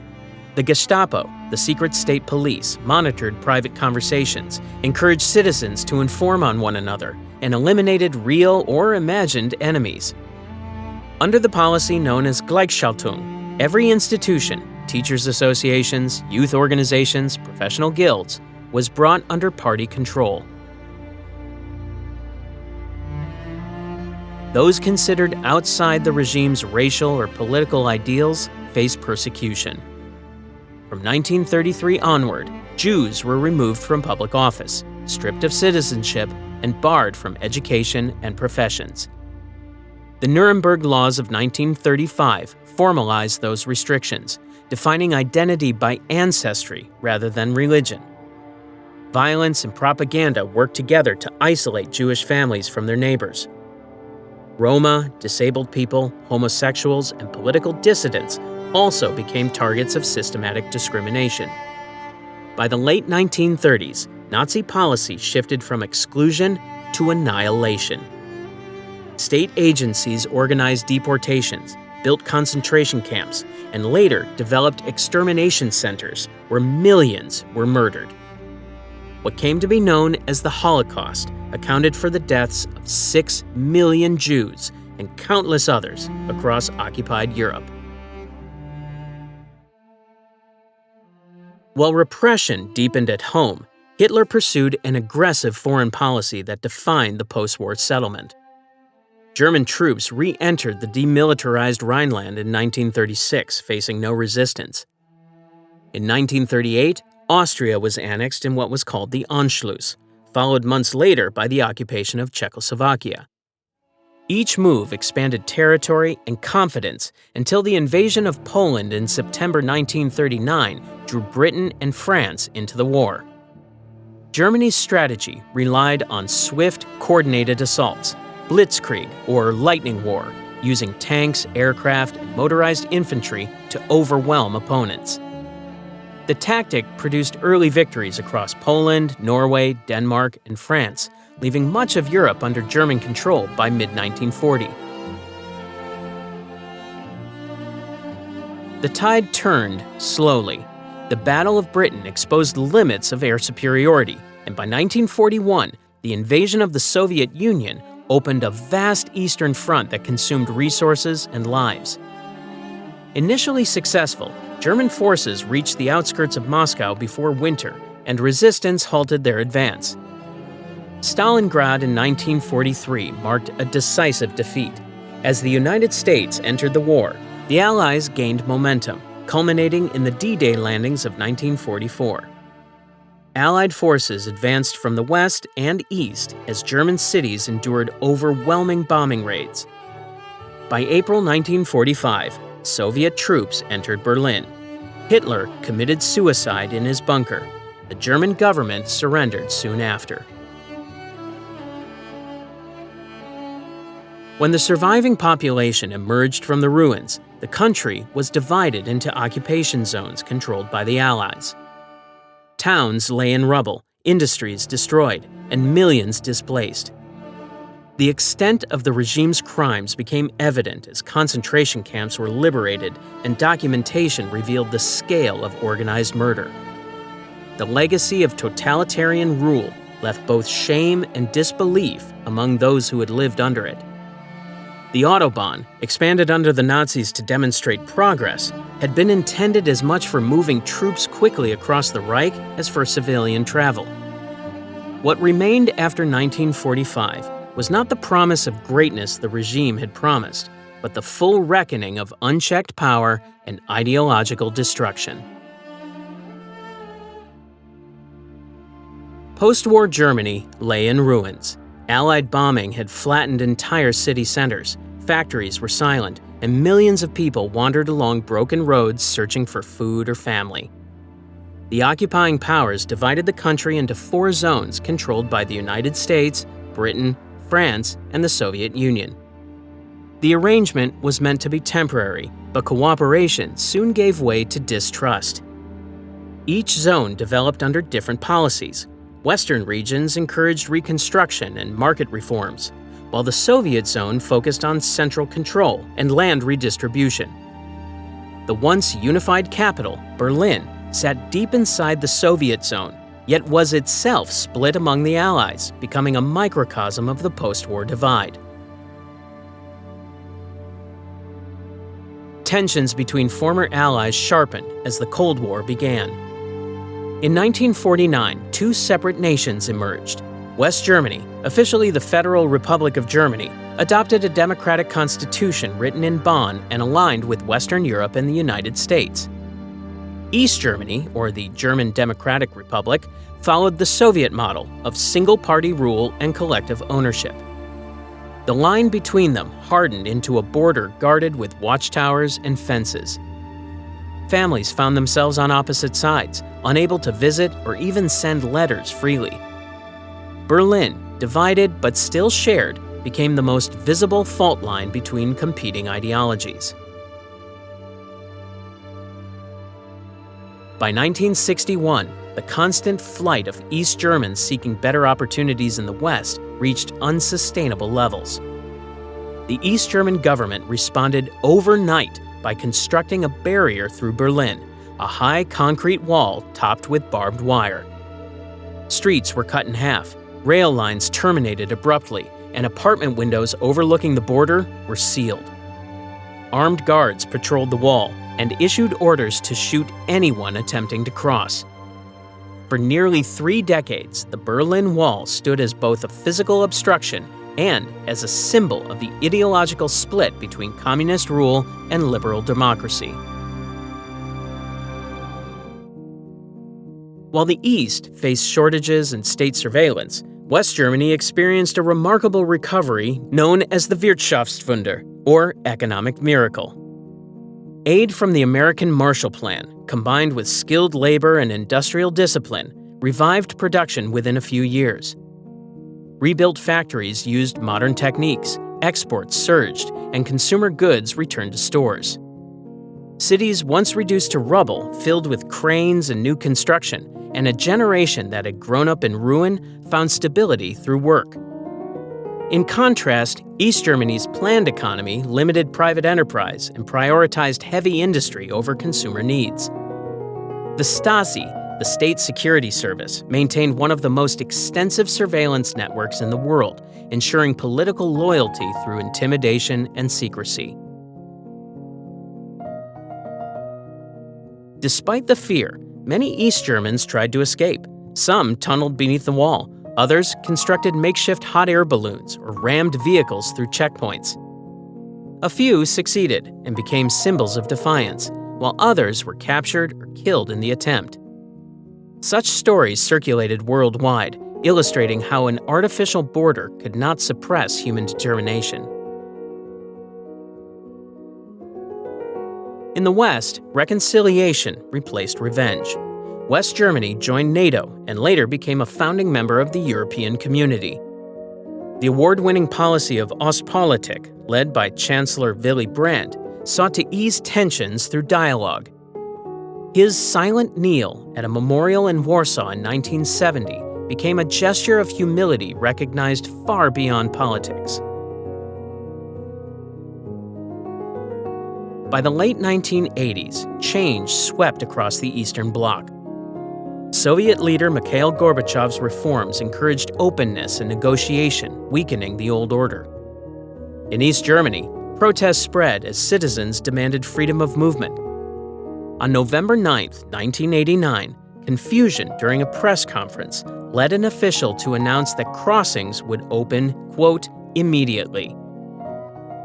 The Gestapo, the secret state police, monitored private conversations, encouraged citizens to inform on one another, and eliminated real or imagined enemies. Under the policy known as Gleichschaltung, every institution, teachers' associations, youth organizations, professional guilds, was brought under party control. Those considered outside the regime's racial or political ideals faced persecution. From 1933 onward, Jews were removed from public office, stripped of citizenship, and barred from education and professions. The Nuremberg Laws of 1935 formalized those restrictions, defining identity by ancestry rather than religion. Violence and propaganda worked together to isolate Jewish families from their neighbors. Roma, disabled people, homosexuals, and political dissidents also became targets of systematic discrimination. By the late 1930s, Nazi policy shifted from exclusion to annihilation. State agencies organized deportations, built concentration camps, and later developed extermination centers where millions were murdered. What came to be known as the Holocaust accounted for the deaths of 6 million Jews and countless others across occupied Europe. While repression deepened at home, Hitler pursued an aggressive foreign policy that defined the post-war settlement. German troops re-entered the demilitarized Rhineland in 1936, facing no resistance. In 1938, Austria was annexed in what was called the Anschluss, followed months later by the occupation of Czechoslovakia. Each move expanded territory and confidence until the invasion of Poland in September 1939 drew Britain and France into the war. Germany's strategy relied on swift, coordinated assaults, blitzkrieg or lightning war, using tanks, aircraft, and motorized infantry to overwhelm opponents. The tactic produced early victories across Poland, Norway, Denmark, and France, leaving much of Europe under German control by mid-1940. The tide turned slowly. The Battle of Britain exposed the limits of air superiority, and by 1941, the invasion of the Soviet Union opened a vast eastern front that consumed resources and lives. Initially successful, German forces reached the outskirts of Moscow before winter, and resistance halted their advance. Stalingrad in 1943 marked a decisive defeat. As the United States entered the war, the Allies gained momentum, culminating in the D-Day landings of 1944. Allied forces advanced from the west and east as German cities endured overwhelming bombing raids. By April 1945, Soviet troops entered Berlin. Hitler committed suicide in his bunker. The German government surrendered soon after. When the surviving population emerged from the ruins, the country was divided into occupation zones controlled by the Allies. Towns lay in rubble, industries destroyed, and millions displaced. The extent of the regime's crimes became evident as concentration camps were liberated and documentation revealed the scale of organized murder. The legacy of totalitarian rule left both shame and disbelief among those who had lived under it. The Autobahn, expanded under the Nazis to demonstrate progress, had been intended as much for moving troops quickly across the Reich as for civilian travel. What remained after 1945 was not the promise of greatness the regime had promised, but the full reckoning of unchecked power and ideological destruction. Post-war Germany lay in ruins. Allied bombing had flattened entire city centers, factories were silent, and millions of people wandered along broken roads searching for food or family. The occupying powers divided the country into 4 zones controlled by the United States, Britain, France, and the Soviet Union. The arrangement was meant to be temporary, but cooperation soon gave way to distrust. Each zone developed under different policies. Western regions encouraged reconstruction and market reforms, while the Soviet zone focused on central control and land redistribution. The once unified capital, Berlin, sat deep inside the Soviet zone, yet was itself split among the Allies, becoming a microcosm of the post-war divide. Tensions between former Allies sharpened as the Cold War began. In 1949, 2 separate nations emerged. West Germany, officially the Federal Republic of Germany, adopted a democratic constitution written in Bonn and aligned with Western Europe and the United States. East Germany, or the German Democratic Republic, followed the Soviet model of single-party rule and collective ownership. The line between them hardened into a border guarded with watchtowers and fences. Families found themselves on opposite sides, unable to visit or even send letters freely. Berlin, divided but still shared, became the most visible fault line between competing ideologies. By 1961, the constant flight of East Germans seeking better opportunities in the West reached unsustainable levels. The East German government responded overnight by constructing a barrier through Berlin, a high concrete wall topped with barbed wire. Streets were cut in half, rail lines terminated abruptly, and apartment windows overlooking the border were sealed. Armed guards patrolled the wall and issued orders to shoot anyone attempting to cross. For nearly 3 decades, the Berlin Wall stood as both a physical obstruction and as a symbol of the ideological split between communist rule and liberal democracy. While the East faced shortages and state surveillance, West Germany experienced a remarkable recovery known as the Wirtschaftswunder, or economic miracle. Aid from the American Marshall Plan, combined with skilled labor and industrial discipline, revived production within a few years. Rebuilt factories used modern techniques, exports surged, and consumer goods returned to stores. Cities once reduced to rubble filled with cranes and new construction, and a generation that had grown up in ruin found stability through work. In contrast, East Germany's planned economy limited private enterprise and prioritized heavy industry over consumer needs. The Stasi, the State Security Service maintained one of the most extensive surveillance networks in the world, ensuring political loyalty through intimidation and secrecy. Despite the fear, many East Germans tried to escape. Some tunneled beneath the wall. Others constructed makeshift hot air balloons or rammed vehicles through checkpoints. A few succeeded and became symbols of defiance, while others were captured or killed in the attempt. Such stories circulated worldwide, illustrating how an artificial border could not suppress human determination. In the West, reconciliation replaced revenge. West Germany joined NATO and later became a founding member of the European Community. The award-winning policy of Ostpolitik, led by Chancellor Willy Brandt, sought to ease tensions through dialogue. His silent kneel at a memorial in Warsaw in 1970 became a gesture of humility recognized far beyond politics. By the late 1980s, change swept across the Eastern Bloc. Soviet leader Mikhail Gorbachev's reforms encouraged openness and negotiation, weakening the old order. In East Germany, protests spread as citizens demanded freedom of movement. On November 9, 1989, confusion during a press conference led an official to announce that crossings would open, quote, immediately.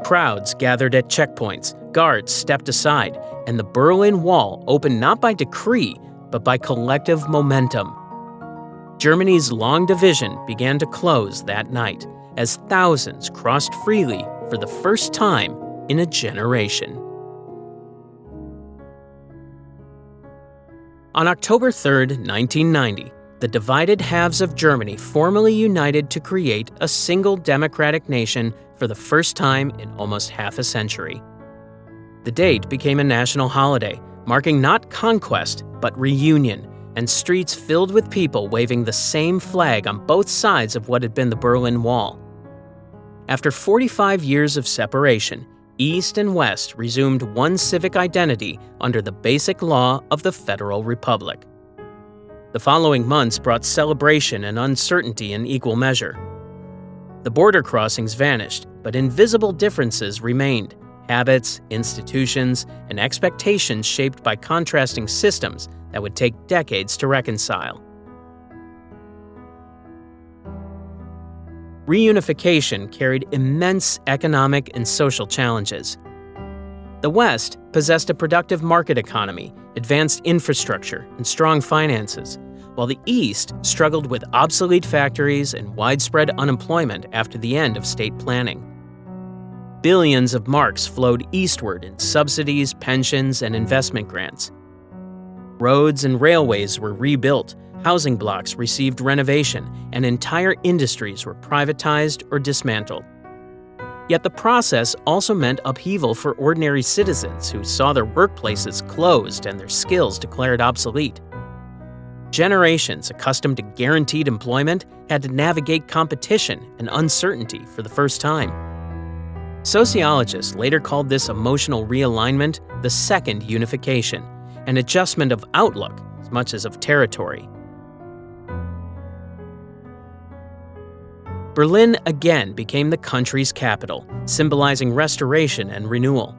Crowds gathered at checkpoints, guards stepped aside, and the Berlin Wall opened not by decree, but by collective momentum. Germany's long division began to close that night as thousands crossed freely for the first time in a generation. On October 3, 1990, the divided halves of Germany formally united to create a single democratic nation for the first time in almost half a century. The date became a national holiday, marking not conquest, but reunion, and streets filled with people waving the same flag on both sides of what had been the Berlin Wall. After 45 years of separation, East and West resumed one civic identity under the basic law of the Federal Republic. The following months brought celebration and uncertainty in equal measure. The border crossings vanished, but invisible differences remained. Habits, institutions, and expectations shaped by contrasting systems that would take decades to reconcile. Reunification carried immense economic and social challenges. The West possessed a productive market economy, advanced infrastructure, and strong finances, while the East struggled with obsolete factories and widespread unemployment after the end of state planning. Billions of marks flowed eastward in subsidies, pensions, and investment grants. Roads and railways were rebuilt, housing blocks received renovation, and entire industries were privatized or dismantled. Yet the process also meant upheaval for ordinary citizens who saw their workplaces closed and their skills declared obsolete. Generations accustomed to guaranteed employment had to navigate competition and uncertainty for the first time. Sociologists later called this emotional realignment the second unification, an adjustment of outlook as much as of territory. Berlin again became the country's capital, symbolizing restoration and renewal.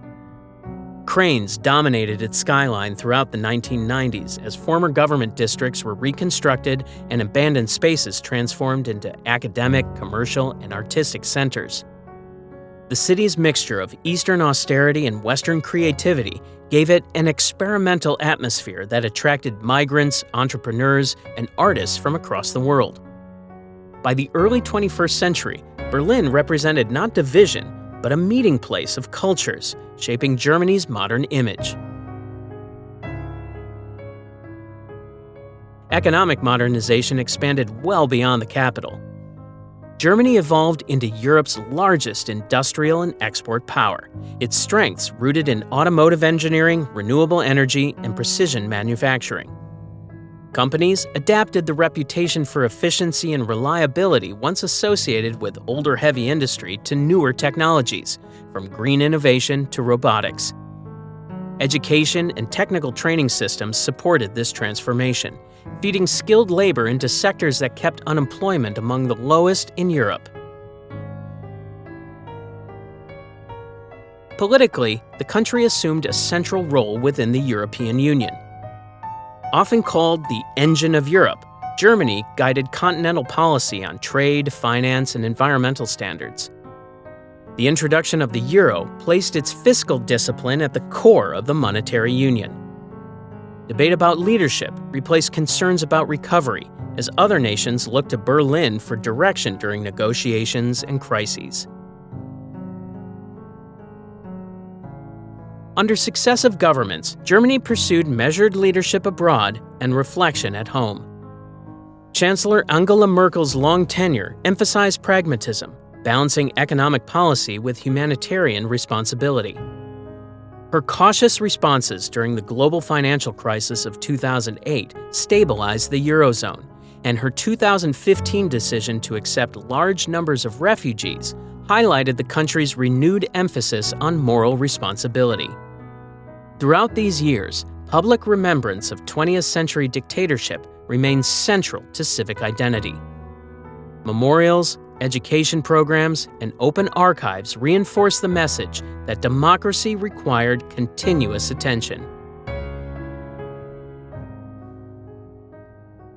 Cranes dominated its skyline throughout the 1990s as former government districts were reconstructed and abandoned spaces transformed into academic, commercial, and artistic centers. The city's mixture of Eastern austerity and Western creativity gave it an experimental atmosphere that attracted migrants, entrepreneurs, and artists from across the world. By the early 21st century, Berlin represented not division, but a meeting place of cultures, shaping Germany's modern image. Economic modernization expanded well beyond the capital. Germany evolved into Europe's largest industrial and export power, its strengths rooted in automotive engineering, renewable energy, and precision manufacturing. Companies adapted the reputation for efficiency and reliability once associated with older heavy industry to newer technologies, from green innovation to robotics. Education and technical training systems supported this transformation, feeding skilled labor into sectors that kept unemployment among the lowest in Europe. Politically, the country assumed a central role within the European Union. Often called the engine of Europe, Germany guided continental policy on trade, finance, and environmental standards. The introduction of the euro placed its fiscal discipline at the core of the monetary union. Debate about leadership replaced concerns about recovery as other nations looked to Berlin for direction during negotiations and crises. Under successive governments, Germany pursued measured leadership abroad and reflection at home. Chancellor Angela Merkel's long tenure emphasized pragmatism, balancing economic policy with humanitarian responsibility. Her cautious responses during the global financial crisis of 2008 stabilized the Eurozone, and her 2015 decision to accept large numbers of refugees highlighted the country's renewed emphasis on moral responsibility. Throughout these years, public remembrance of 20th century dictatorship remains central to civic identity. Memorials, education programs, and open archives reinforce the message that democracy required continuous attention.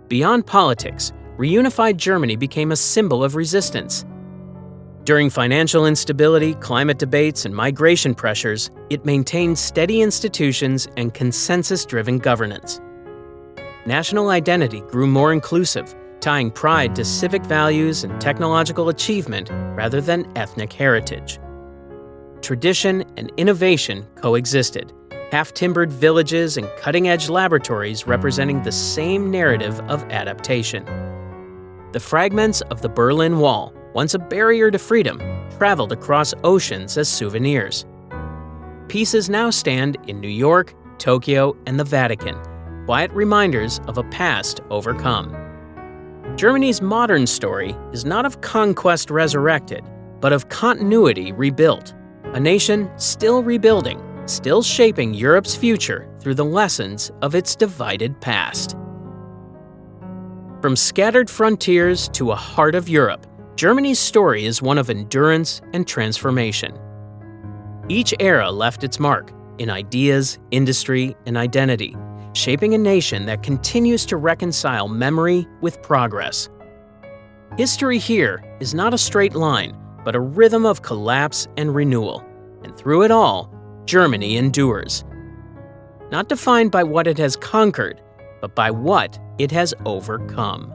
Beyond politics, reunified Germany became a symbol of resistance. During financial instability, climate debates, and migration pressures, it maintained steady institutions and consensus-driven governance. National identity grew more inclusive, tying pride to civic values and technological achievement rather than ethnic heritage. Tradition and innovation coexisted, half-timbered villages and cutting-edge laboratories representing the same narrative of adaptation. The fragments of the Berlin Wall, once a barrier to freedom, traveled across oceans as souvenirs. Pieces now stand in New York, Tokyo, and the Vatican, quiet reminders of a past overcome. Germany's modern story is not of conquest resurrected, but of continuity rebuilt, a nation still rebuilding, still shaping Europe's future through the lessons of its divided past. From scattered frontiers to a heart of Europe, Germany's story is one of endurance and transformation. Each era left its mark in ideas, industry, and identity, shaping a nation that continues to reconcile memory with progress. History here is not a straight line, but a rhythm of collapse and renewal, and through it all, Germany endures. Not defined by what it has conquered, but by what it has overcome.